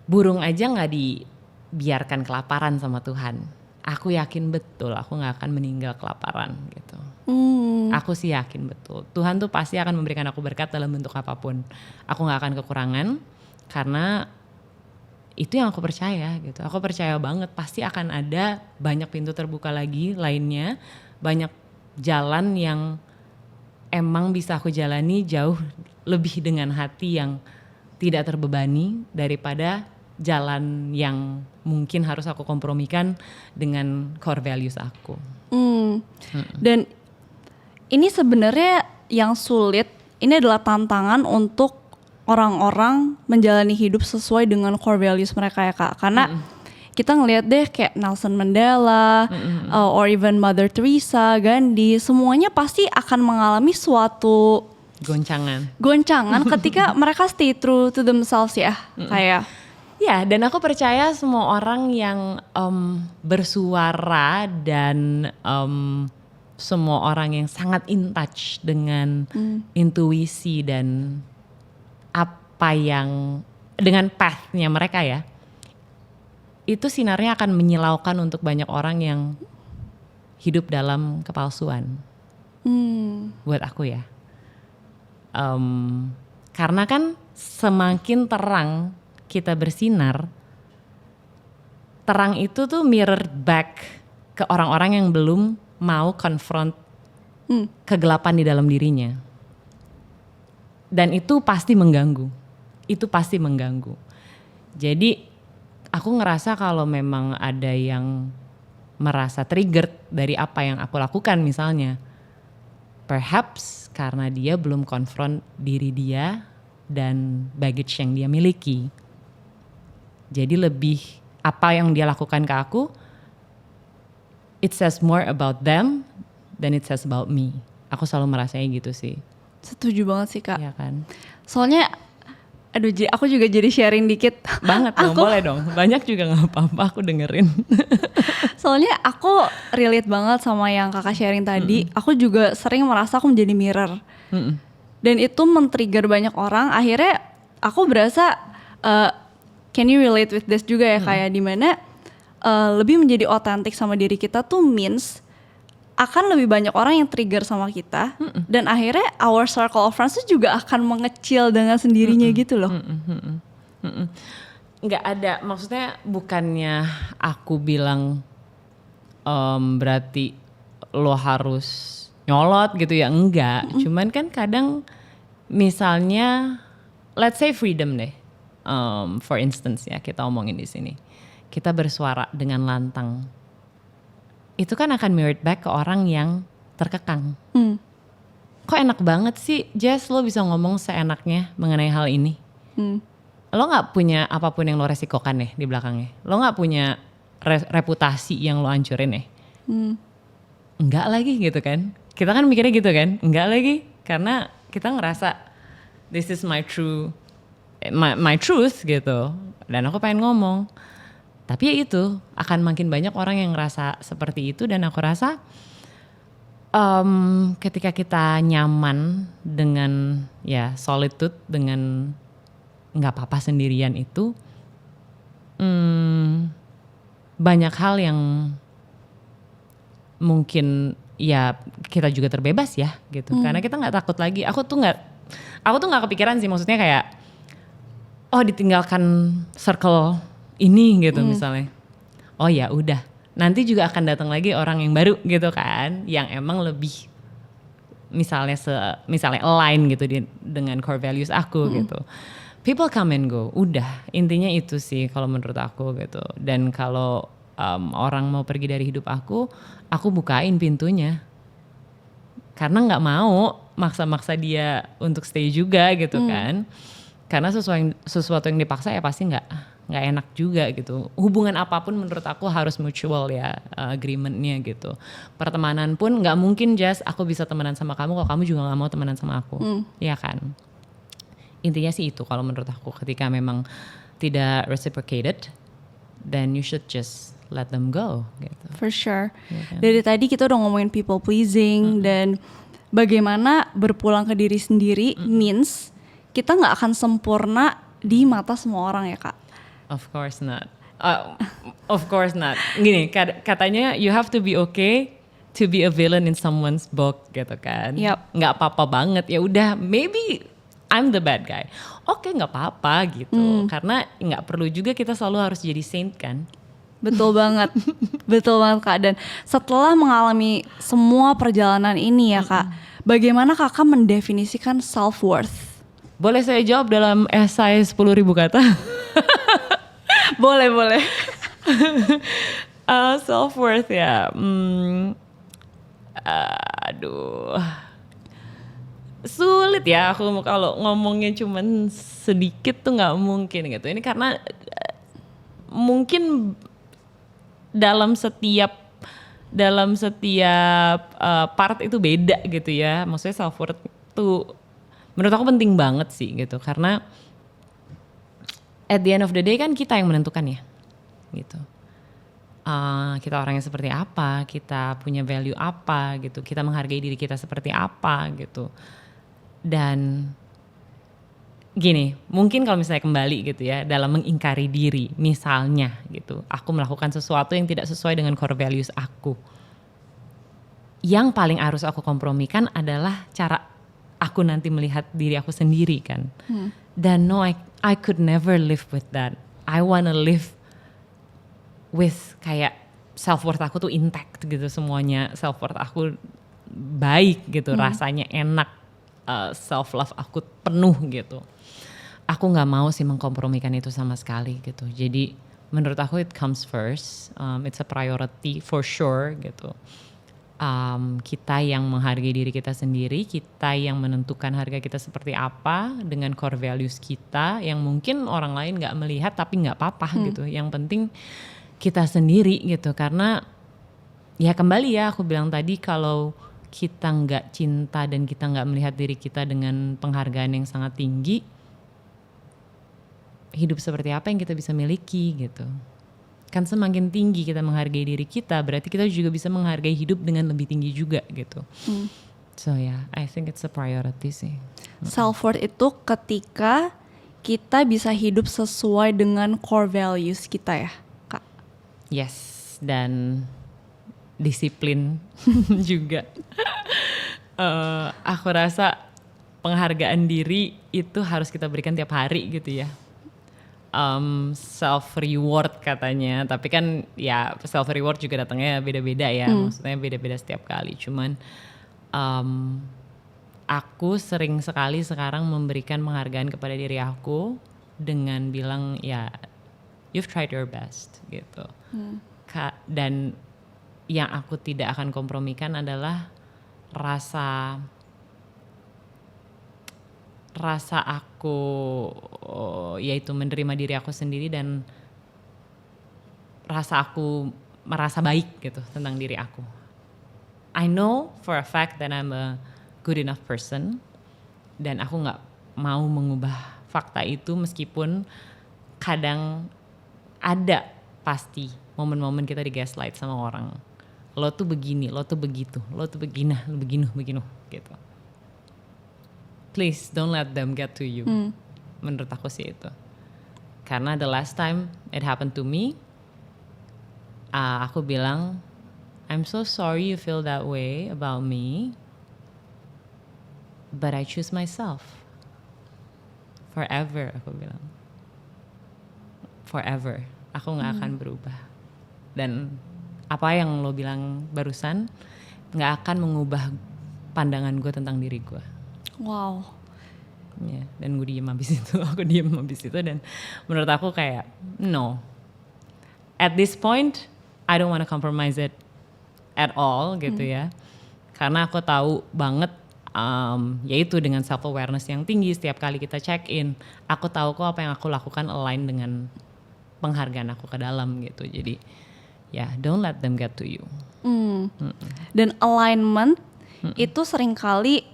Speaker 1: Burung aja gak dibiarkan kelaparan sama Tuhan. Aku yakin betul aku gak akan meninggal kelaparan gitu. Aku sih yakin betul. Tuhan tuh pasti akan memberikan aku berkat dalam bentuk apapun. Aku gak akan kekurangan karena itu yang aku percaya gitu. Aku percaya banget pasti akan ada banyak pintu terbuka lagi lainnya. Banyak jalan yang emang bisa aku jalani jauh lebih dengan hati yang tidak terbebani daripada jalan yang mungkin harus aku kompromikan dengan core values aku.
Speaker 2: Dan ini sebenarnya yang sulit, ini adalah tantangan untuk orang-orang menjalani hidup sesuai dengan core values mereka ya Kak. Karena kita ngelihat deh kayak Nelson Mandela, or even Mother Teresa, Gandhi, semuanya pasti akan mengalami suatu goncangan ketika mereka stay true to themselves ya. Kayak
Speaker 1: ya, dan aku percaya semua orang yang bersuara dan semua orang yang sangat in touch dengan intuisi dan apa yang dengan path-nya mereka ya, itu sinarnya akan menyilaukan untuk banyak orang yang hidup dalam kepalsuan. Buat aku ya, karena kan semakin terang kita bersinar, terang itu tuh mirror back ke orang-orang yang belum mau confront kegelapan di dalam dirinya. Dan itu pasti mengganggu. Jadi aku ngerasa kalau memang ada yang merasa triggered dari apa yang aku lakukan misalnya, perhaps karena dia belum confront diri dia dan baggage yang dia miliki. Jadi lebih apa yang dia lakukan ke aku, it says more about them than it says about me. Aku selalu merasanya gitu sih.
Speaker 2: Setuju banget sih Kak.
Speaker 1: Iya kan.
Speaker 2: Soalnya, aku juga jadi sharing dikit.
Speaker 1: Banget dong, boleh dong. Banyak juga gak apa-apa, aku dengerin.
Speaker 2: Soalnya aku relate banget sama yang Kakak sharing tadi. Aku juga sering merasa aku menjadi mirror. Dan itu men-trigger banyak orang. Akhirnya aku berasa, can you relate with this juga ya, kayak dimana lebih menjadi otentik sama diri kita tuh means akan lebih banyak orang yang trigger sama kita, dan akhirnya our circle of friends tuh juga akan mengecil dengan sendirinya gitu loh.
Speaker 1: Nggak ada, maksudnya bukannya aku bilang berarti lo harus nyolot gitu ya, enggak. Cuman kan kadang misalnya let's say freedom deh. For instance ya, kita omongin di sini. Kita bersuara dengan lantang. Itu kan akan mirrored back ke orang yang terkekang. Kok enak banget sih Jess lo bisa ngomong seenaknya mengenai hal ini. Lo gak punya apapun yang lo resikokan ya di belakangnya. Lo gak punya reputasi yang lo hancurin ya. Enggak lagi gitu kan. Kita kan mikirnya gitu kan. Enggak lagi. Karena kita ngerasa this is my truth gitu. Dan aku pengen ngomong. Tapi ya itu akan makin banyak orang yang ngerasa seperti itu. Dan aku rasa ketika kita nyaman dengan ya solitude, dengan nggak apa-apa sendirian itu, banyak hal yang mungkin ya kita juga terbebas ya gitu. Karena kita nggak takut lagi. Aku tuh nggak kepikiran sih, maksudnya kayak ditinggalkan circle ini gitu misalnya. Oh ya udah. Nanti juga akan datang lagi orang yang baru gitu kan, yang emang lebih misalnya align gitu dengan core values aku gitu. People come and go, udah intinya itu sih kalau menurut aku gitu. Dan kalau orang mau pergi dari hidup aku bukain pintunya. Karena nggak mau maksa-maksa dia untuk stay juga gitu kan. Karena sesuatu yang dipaksa ya pasti nggak enak juga gitu. Hubungan apapun menurut aku harus mutual ya, agreementnya gitu. Pertemanan pun nggak mungkin just aku bisa temenan sama kamu kalau kamu juga nggak mau temenan sama aku, ya kan. Intinya sih itu kalau menurut aku, ketika memang tidak reciprocated, then you should just let them go gitu.
Speaker 2: For sure.
Speaker 1: Ya kan?
Speaker 2: Dari tadi kita udah ngomongin people pleasing dan bagaimana berpulang ke diri sendiri means kita nggak akan sempurna di mata semua orang ya Kak.
Speaker 1: Of course not. Of course not. Gini, katanya you have to be okay to be a villain in someone's book gitu kan.
Speaker 2: Yep.
Speaker 1: Nggak apa-apa banget, ya udah maybe I'm the bad guy. Oke, nggak apa-apa gitu. Karena nggak perlu juga kita selalu harus jadi saint kan.
Speaker 2: Betul banget. Betul banget Kak. Dan setelah mengalami semua perjalanan ini ya Kak, bagaimana Kakak mendefinisikan self-worth?
Speaker 1: Boleh saya jawab dalam esai 10.000 kata?
Speaker 2: Boleh.
Speaker 1: Self-worth ya. Sulit ya aku kalau ngomongnya cuman sedikit tuh nggak mungkin gitu. Ini karena mungkin dalam setiap part itu beda gitu ya. Maksudnya self-worth tuh menurut aku penting banget sih gitu, karena at the end of the day kan kita yang menentukan ya gitu. Kita orangnya seperti apa, kita punya value apa gitu, kita menghargai diri kita seperti apa gitu. Dan gini, mungkin kalau misalnya kembali gitu ya, dalam mengingkari diri misalnya gitu, aku melakukan sesuatu yang tidak sesuai dengan core values aku, yang paling harus aku kompromikan adalah cara aku nanti melihat diri aku sendiri kan. Dan no, I could never live with that. I wanna live with kayak self-worth aku tuh intact gitu semuanya. Self-worth aku baik gitu, rasanya enak. Self-love aku penuh gitu. Aku gak mau sih mengkompromikan itu sama sekali gitu. Jadi menurut aku it comes first. It's a priority for sure gitu. Kita yang menghargai diri kita sendiri, kita yang menentukan harga kita seperti apa dengan core values kita yang mungkin orang lain gak melihat tapi gak apa-apa gitu. Yang penting kita sendiri gitu, karena ya kembali ya aku bilang tadi, kalau kita gak cinta dan kita gak melihat diri kita dengan penghargaan yang sangat tinggi, hidup seperti apa yang kita bisa miliki gitu. Kan semakin tinggi kita menghargai diri kita, berarti kita juga bisa menghargai hidup dengan lebih tinggi juga gitu. So yeah, I think it's a priority sih.
Speaker 2: Self-worth itu ketika kita bisa hidup sesuai dengan core values kita ya Kak?
Speaker 1: Yes, dan disiplin juga. Aku rasa penghargaan diri itu harus kita berikan tiap hari gitu ya. self reward katanya, tapi kan ya self reward juga datangnya beda-beda ya, maksudnya beda-beda setiap kali. Cuman aku sering sekali sekarang memberikan penghargaan kepada diri aku dengan bilang ya you've tried your best gitu. Dan yang aku tidak akan kompromikan adalah rasa aku yaitu menerima diri aku sendiri dan rasa aku merasa baik gitu tentang diri aku. I know for a fact that I'm a good enough person dan aku nggak mau mengubah fakta itu meskipun kadang ada pasti momen-momen kita di gaslight sama orang. Lo tuh begini, lo tuh begitu, lo tuh begini gitu. Please don't let them get to you. Menurut aku sih itu. Karena the last time it happened to me, aku bilang, I'm so sorry you feel that way about me, but I choose myself. Forever, aku bilang. Forever. Aku gak akan berubah. Dan apa yang lo bilang barusan gak akan mengubah pandangan gue tentang diri gue.
Speaker 2: Wow.
Speaker 1: Ya, dan gue diem habis itu, aku diem habis itu dan menurut aku kayak no. At this point, I don't want to compromise it at all gitu ya. Karena aku tahu banget yaitu dengan self awareness yang tinggi setiap kali kita check in, aku tahu kok apa yang aku lakukan align dengan penghargaan aku ke dalam gitu. Jadi ya, don't let them get to you.
Speaker 2: Dan alignment itu seringkali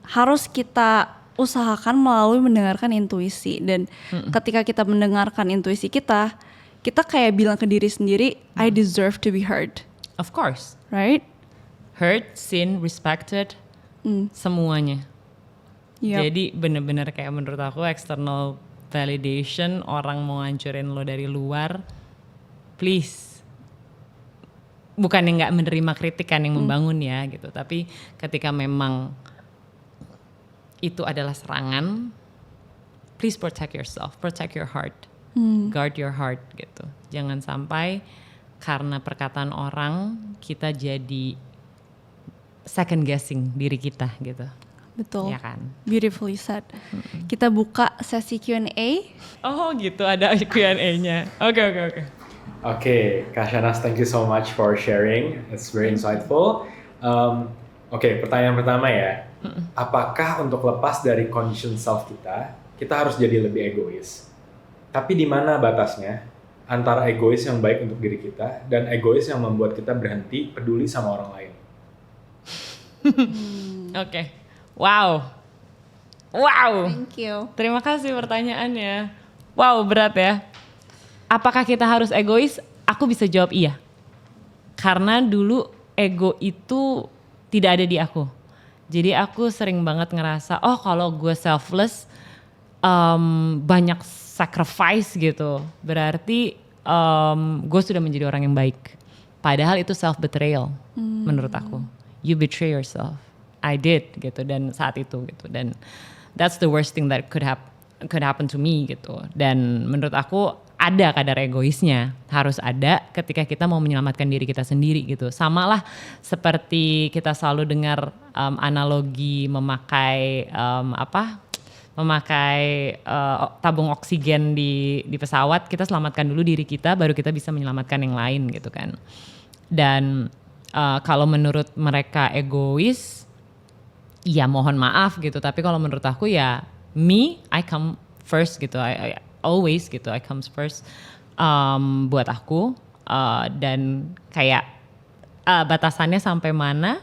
Speaker 2: harus kita usahakan melalui mendengarkan intuisi. Dan ketika kita mendengarkan intuisi kita kayak bilang ke diri sendiri, I deserve to be heard.
Speaker 1: Of course.
Speaker 2: Right?
Speaker 1: Heard, seen, respected, semuanya.
Speaker 2: Yep.
Speaker 1: Jadi benar-benar kayak menurut aku external validation, orang mau hancurin lo dari luar, please. Bukan yang gak menerima kritikan yang membangun ya gitu. Tapi ketika memang itu adalah serangan, please protect yourself, protect your heart, guard your heart gitu. Jangan sampai karena perkataan orang kita jadi second guessing diri kita gitu.
Speaker 2: Betul.
Speaker 1: Ya kan?
Speaker 2: Beautifully said. Kita buka sesi Q&A.
Speaker 1: Oh gitu, ada Q&A-nya. Oke.
Speaker 3: Okay, Kak Shahnaz, thank you so much for sharing. It's very insightful. Oke, pertanyaan pertama ya. Apakah untuk lepas dari condition self kita harus jadi lebih egois? Tapi di mana batasnya antara egois yang baik untuk diri kita dan egois yang membuat kita berhenti peduli sama orang lain?
Speaker 1: Oke. Wow.
Speaker 2: Thank you.
Speaker 1: Terima kasih pertanyaannya. Wow, berat ya. Apakah kita harus egois? Aku bisa jawab iya. Karena dulu ego itu tidak ada di aku. Jadi aku sering banget ngerasa, oh kalau gue selfless, banyak sacrifice gitu. Berarti gue sudah menjadi orang yang baik. Padahal itu self betrayal menurut aku. You betray yourself. I did gitu dan saat itu gitu. Dan that's the worst thing that could happen to me gitu. Dan menurut aku ada kadar egoisnya, harus ada ketika kita mau menyelamatkan diri kita sendiri gitu. Sama lah seperti kita selalu dengar analogi memakai tabung oksigen di pesawat, kita selamatkan dulu diri kita, baru kita bisa menyelamatkan yang lain gitu kan. Dan kalau menurut mereka egois, ya mohon maaf gitu. Tapi kalau menurut aku ya me, I come first gitu. I always gitu, I comes first buat aku dan kayak batasannya sampai mana?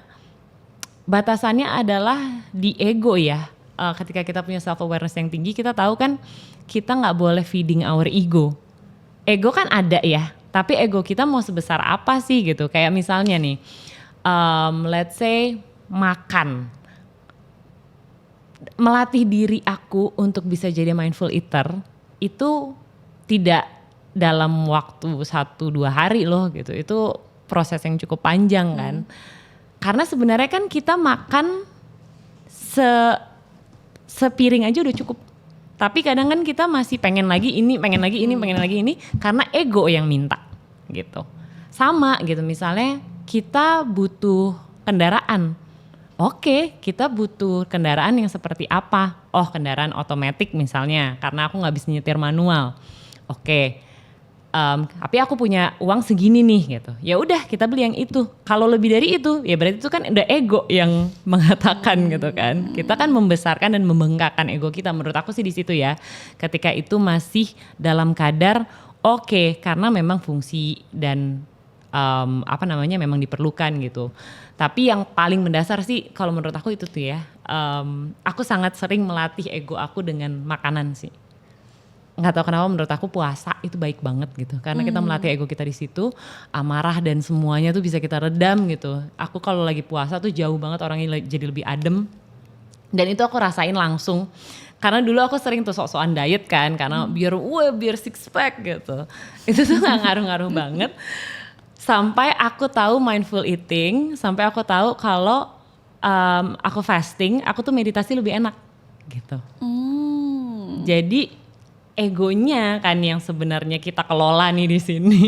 Speaker 1: Batasannya adalah di ego ya. Ketika kita punya self awareness yang tinggi, kita tahu kan kita nggak boleh feeding our ego. Ego kan ada ya, tapi ego kita mau sebesar apa sih gitu? Kayak misalnya nih, let's say makan. Melatih diri aku untuk bisa jadi mindful eater itu tidak dalam waktu 1-2 hari loh gitu. Itu proses yang cukup panjang kan. Karena sebenarnya kan kita makan sepiring aja udah cukup Tapi kadang kan kita masih pengen lagi ini, pengen lagi ini karena ego yang minta gitu. Sama gitu, misalnya kita butuh kendaraan. Oke, kita butuh kendaraan yang seperti apa? Oh, kendaraan otomatis misalnya, karena aku nggak bisa nyetir manual. Oke, tapi aku punya uang segini nih gitu. Ya udah, kita beli yang itu. Kalau lebih dari itu, ya berarti itu kan udah ego yang mengatakan gitu kan. Kita kan membesarkan dan membengkakkan ego kita. Menurut aku sih di situ ya. Ketika itu masih dalam kadar oke, karena memang fungsi dan memang diperlukan gitu. Tapi yang paling mendasar sih kalau menurut aku itu tuh ya, aku sangat sering melatih ego aku dengan makanan sih. Nggak tahu kenapa menurut aku puasa itu baik banget gitu, karena kita melatih ego kita di situ, amarah dan semuanya tuh bisa kita redam gitu. Aku kalau lagi puasa tuh jauh banget orangnya jadi lebih adem, dan itu aku rasain langsung. Karena dulu aku sering tuh sok-sokan diet kan, karena biar six pack gitu. Itu tuh nggak ngaruh-ngaruh banget. Sampai aku tahu mindful eating, sampai aku tahu kalau aku fasting, aku tuh meditasi lebih enak gitu. Jadi egonya kan yang sebenarnya kita kelola nih di sini.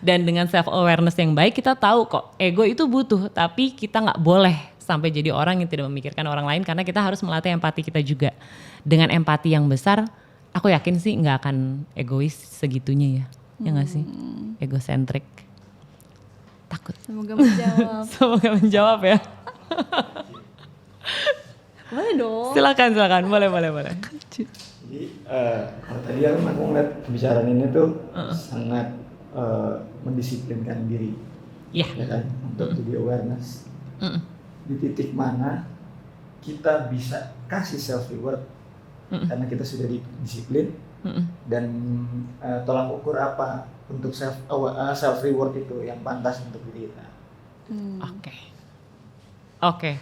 Speaker 1: Dan dengan self awareness yang baik kita tahu kok ego itu butuh, tapi kita nggak boleh sampai jadi orang yang tidak memikirkan orang lain, karena kita harus melatih empati kita juga. Dengan empati yang besar, aku yakin sih nggak akan egois segitunya ya, ya nggak sih? Egocentrik. Takut.
Speaker 2: Semoga menjawab.
Speaker 1: Semoga menjawab ya.
Speaker 2: Boleh dong.
Speaker 1: Silakan, boleh.
Speaker 4: Jadi kalau tadi aku ngeliat pembicaraan ini tuh sangat mendisiplinkan diri,
Speaker 1: ya
Speaker 4: kan, untuk jadi awareness. Di titik mana kita bisa kasih self reward karena kita sudah disiplin, dan tolak ukur apa untuk self reward itu yang pantas untuk diri kita.
Speaker 1: Oke.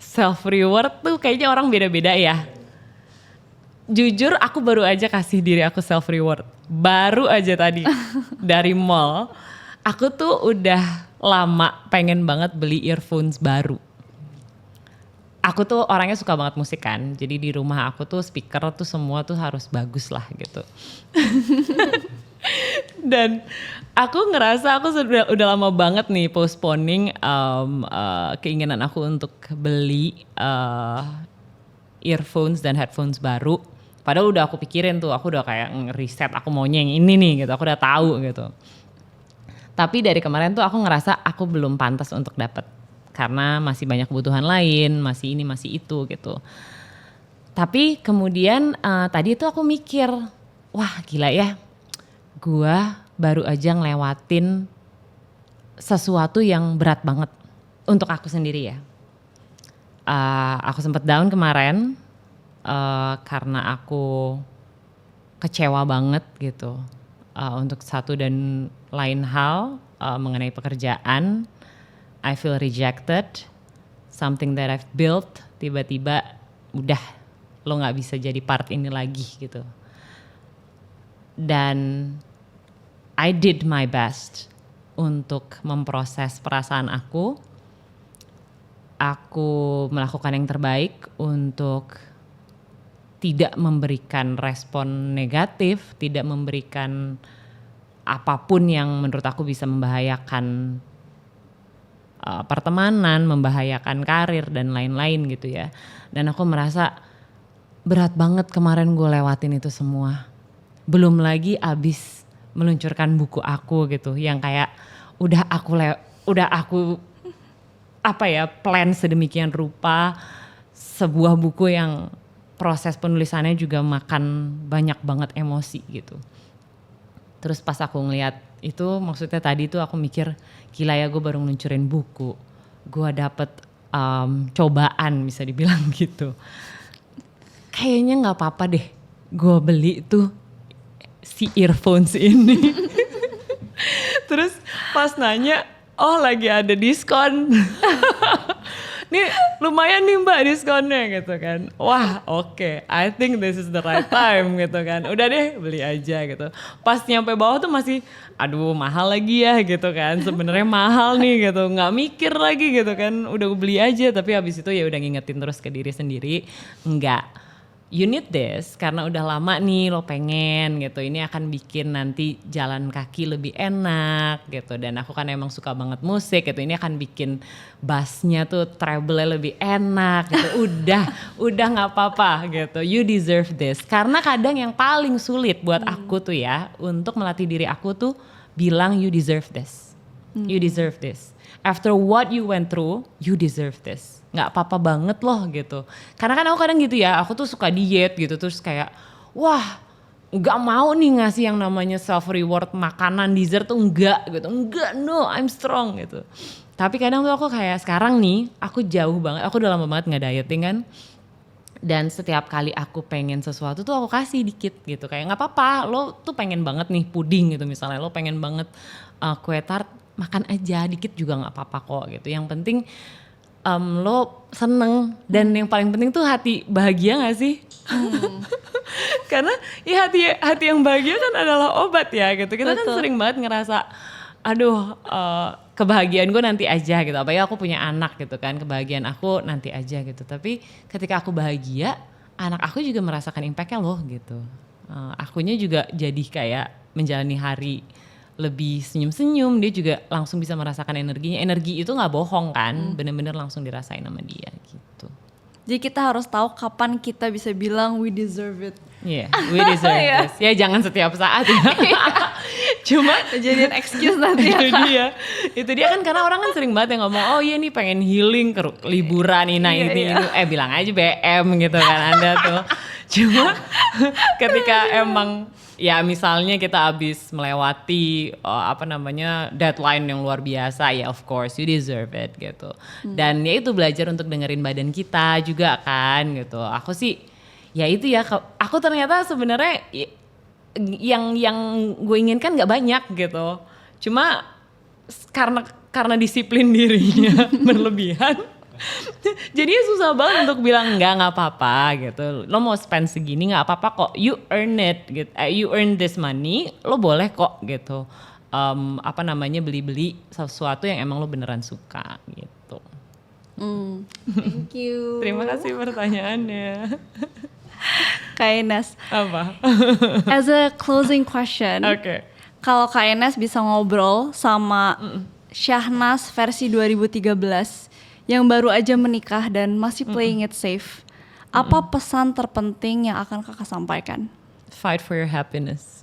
Speaker 1: Self reward tuh kayaknya orang beda-beda ya. Jujur aku baru aja kasih diri aku self reward. Baru aja tadi dari mall. Aku tuh udah lama pengen banget beli earphones baru. Aku tuh orangnya suka banget musik kan. Jadi di rumah aku tuh speaker tuh semua tuh harus bagus lah gitu. Dan aku ngerasa aku udah lama banget nih postponing keinginan aku untuk beli earphones dan headphones baru. Padahal udah aku pikirin tuh, aku udah kayak ngeriset aku maunya yang ini nih gitu, aku udah tahu gitu. Tapi dari kemarin tuh aku ngerasa aku belum pantas untuk dapet, karena masih banyak kebutuhan lain, masih ini masih itu gitu. Tapi kemudian tadi tuh aku mikir, wah gila ya, gua baru aja ngelewatin sesuatu yang berat banget untuk aku sendiri ya. Aku sempet down kemarin karena aku kecewa banget gitu untuk satu dan lain hal mengenai pekerjaan. I feel rejected, something that I've built tiba-tiba udah lo nggak bisa jadi part ini lagi gitu. Dan I did my best untuk memproses perasaan aku. Aku melakukan yang terbaik untuk tidak memberikan respon negatif, tidak memberikan apapun yang menurut aku bisa membahayakan pertemanan, membahayakan karir dan lain-lain gitu ya. Dan aku merasa berat banget kemarin gue lewatin itu semua. Belum lagi abis meluncurkan buku aku gitu, yang kayak udah aku plan sedemikian rupa, sebuah buku yang proses penulisannya juga makan banyak banget emosi gitu. Terus pas aku ngeliat itu, maksudnya tadi tuh aku mikir, gila ya gue baru ngeluncurin buku, gue dapet cobaan bisa dibilang gitu. Kayaknya gak apa-apa deh gue beli tuh si earphones ini. Terus pas nanya, oh lagi ada diskon. Nih lumayan nih mbak diskonnya gitu kan. Wah oke, I think this is the right time gitu kan. Udah deh beli aja gitu. Pas nyampe bawah tuh masih aduh mahal lagi ya gitu kan. Sebenarnya mahal nih gitu, nggak mikir lagi gitu kan. Udah beli aja, tapi habis itu ya udah ngingetin terus ke diri sendiri. Enggak, you need this karena udah lama nih lo pengen gitu. Ini akan bikin nanti jalan kaki lebih enak gitu. Dan aku kan emang suka banget musik gitu. Ini akan bikin bassnya tuh treble-nya lebih enak gitu. Udah gak apa-apa gitu. You deserve this. Karena kadang yang paling sulit buat aku tuh ya, untuk melatih diri aku tuh bilang you deserve this. You deserve this. After what you went through, you deserve this. Gak apa-apa banget loh gitu. Karena kan aku kadang gitu ya, aku tuh suka diet gitu. Terus kayak, wah gak mau nih ngasih yang namanya self reward makanan, dessert tuh enggak gitu. Enggak, no, I'm strong gitu. Tapi kadang tuh aku kayak sekarang nih, aku jauh banget, aku udah lama banget gak dieting kan. Dan setiap kali aku pengen sesuatu tuh aku kasih dikit gitu. Kayak gak apa-apa, lo tuh pengen banget nih puding gitu misalnya. Lo pengen banget kue tart, makan aja dikit juga gak apa-apa kok gitu. Yang penting lo seneng, dan yang paling penting tuh hati bahagia gak sih? Karena ya hati yang bahagia kan adalah obat ya gitu. Kita kan sering banget ngerasa aduh kebahagiaan gue nanti aja gitu. Apalagi aku punya anak gitu kan, kebahagiaan aku nanti aja gitu. Tapi ketika aku bahagia, anak aku juga merasakan impactnya loh gitu. Akunya juga jadi kayak menjalani hari lebih senyum-senyum, dia juga langsung bisa merasakan energinya. Energi itu gak bohong kan, bener-bener langsung dirasain sama dia gitu.
Speaker 2: Jadi kita harus tahu kapan kita bisa bilang we deserve it.
Speaker 1: Iya, we deserve this. Ya jangan setiap saat ya. Cuma
Speaker 2: jadiin excuse nanti ya.
Speaker 1: Itu dia kan, karena orang kan sering banget yang ngomong, oh iya nih pengen healing ke liburan ini. Bilang aja BM gitu kan Anda tuh. Cuma ketika emang ya misalnya kita habis melewati deadline yang luar biasa, ya of course you deserve it gitu. Dan ya itu belajar untuk dengerin badan kita juga kan gitu. Aku sih ya itu ya, aku ternyata sebenarnya yang gue inginkan gak banyak gitu. Cuma karena disiplin dirinya berlebihan. Jadi susah banget untuk bilang nggak apa-apa gitu. Lo mau spend segini nggak apa-apa kok. You earn it gitu. You earn this money. Lo boleh kok gitu. Beli-beli sesuatu yang emang lo beneran suka gitu.
Speaker 2: Thank you.
Speaker 1: Terima kasih pertanyaannya.
Speaker 2: Kak Ines.
Speaker 1: Apa?
Speaker 2: As a closing question.
Speaker 1: Oke.
Speaker 2: Kalau Kak Ines bisa ngobrol sama Syahnas versi 2013 yang baru aja menikah dan masih playing it safe, apa pesan terpenting yang akan kakak sampaikan?
Speaker 1: Fight for your happiness.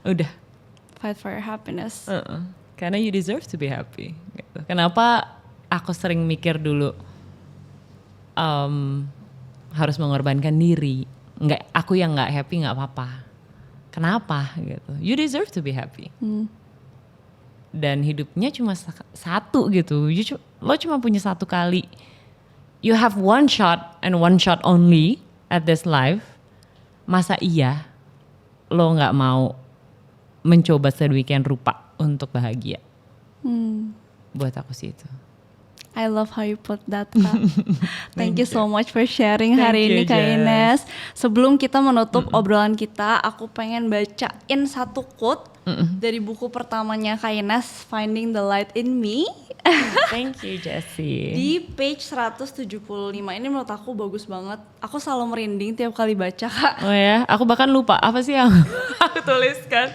Speaker 1: Udah.
Speaker 2: Fight for your happiness.
Speaker 1: Karena you deserve to be happy. Gitu. Kenapa aku sering mikir dulu harus mengorbankan diri? Aku yang nggak happy nggak apa-apa. Kenapa? Gitu. You deserve to be happy. Dan hidupnya cuma satu gitu. Lo cuma punya satu kali. You have one shot and one shot only at this life. Masa iya lo gak mau mencoba sedemikian rupa untuk bahagia? Buat aku sih itu.
Speaker 2: I love how you put that, Kak. Thank you so much for sharing hari ini, Kak Ines. Sebelum kita menutup obrolan kita, aku pengen bacain satu quote dari buku pertamanya Kak Ines, Finding the Light in Me.
Speaker 1: Thank you, Jessie.
Speaker 2: Di page 175, ini menurut aku bagus banget. Aku selalu merinding tiap kali baca, Kak.
Speaker 1: Oh ya, aku bahkan lupa apa sih yang aku tuliskan.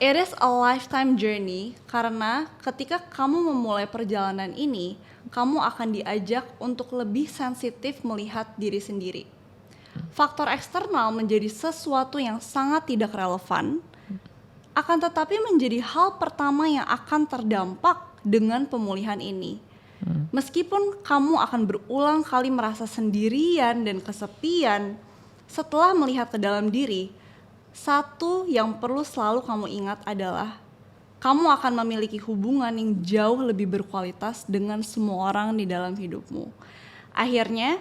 Speaker 2: It is a lifetime journey karena ketika kamu memulai perjalanan ini, kamu akan diajak untuk lebih sensitif melihat diri sendiri. Faktor eksternal menjadi sesuatu yang sangat tidak relevan, akan tetapi menjadi hal pertama yang akan terdampak dengan pemulihan ini. Meskipun kamu akan berulang kali merasa sendirian dan kesepian, setelah melihat ke dalam diri, satu yang perlu selalu kamu ingat adalah kamu akan memiliki hubungan yang jauh lebih berkualitas dengan semua orang di dalam hidupmu. Akhirnya,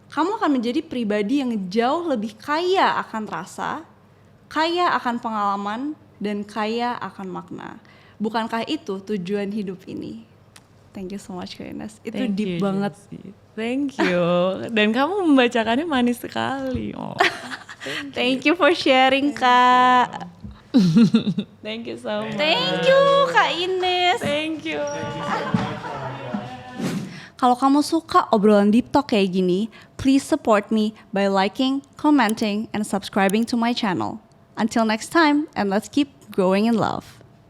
Speaker 2: kamu akan menjadi pribadi yang jauh lebih kaya akan rasa, kaya akan pengalaman, dan kaya akan makna. Bukankah itu tujuan hidup ini? Thank you so much, Kak Ines. Itu deep banget.
Speaker 1: Thank you. Dan kamu membacakannya manis sekali. Oh.
Speaker 2: Thank you for sharing, Kak.
Speaker 1: Thank you so much.
Speaker 2: Thank you, Kak Ines.
Speaker 1: Thank you.
Speaker 2: Kalau kamu suka obrolan deep talk kayak gini, please support me by liking, commenting, and subscribing to my channel. Until next time, and let's keep growing in love.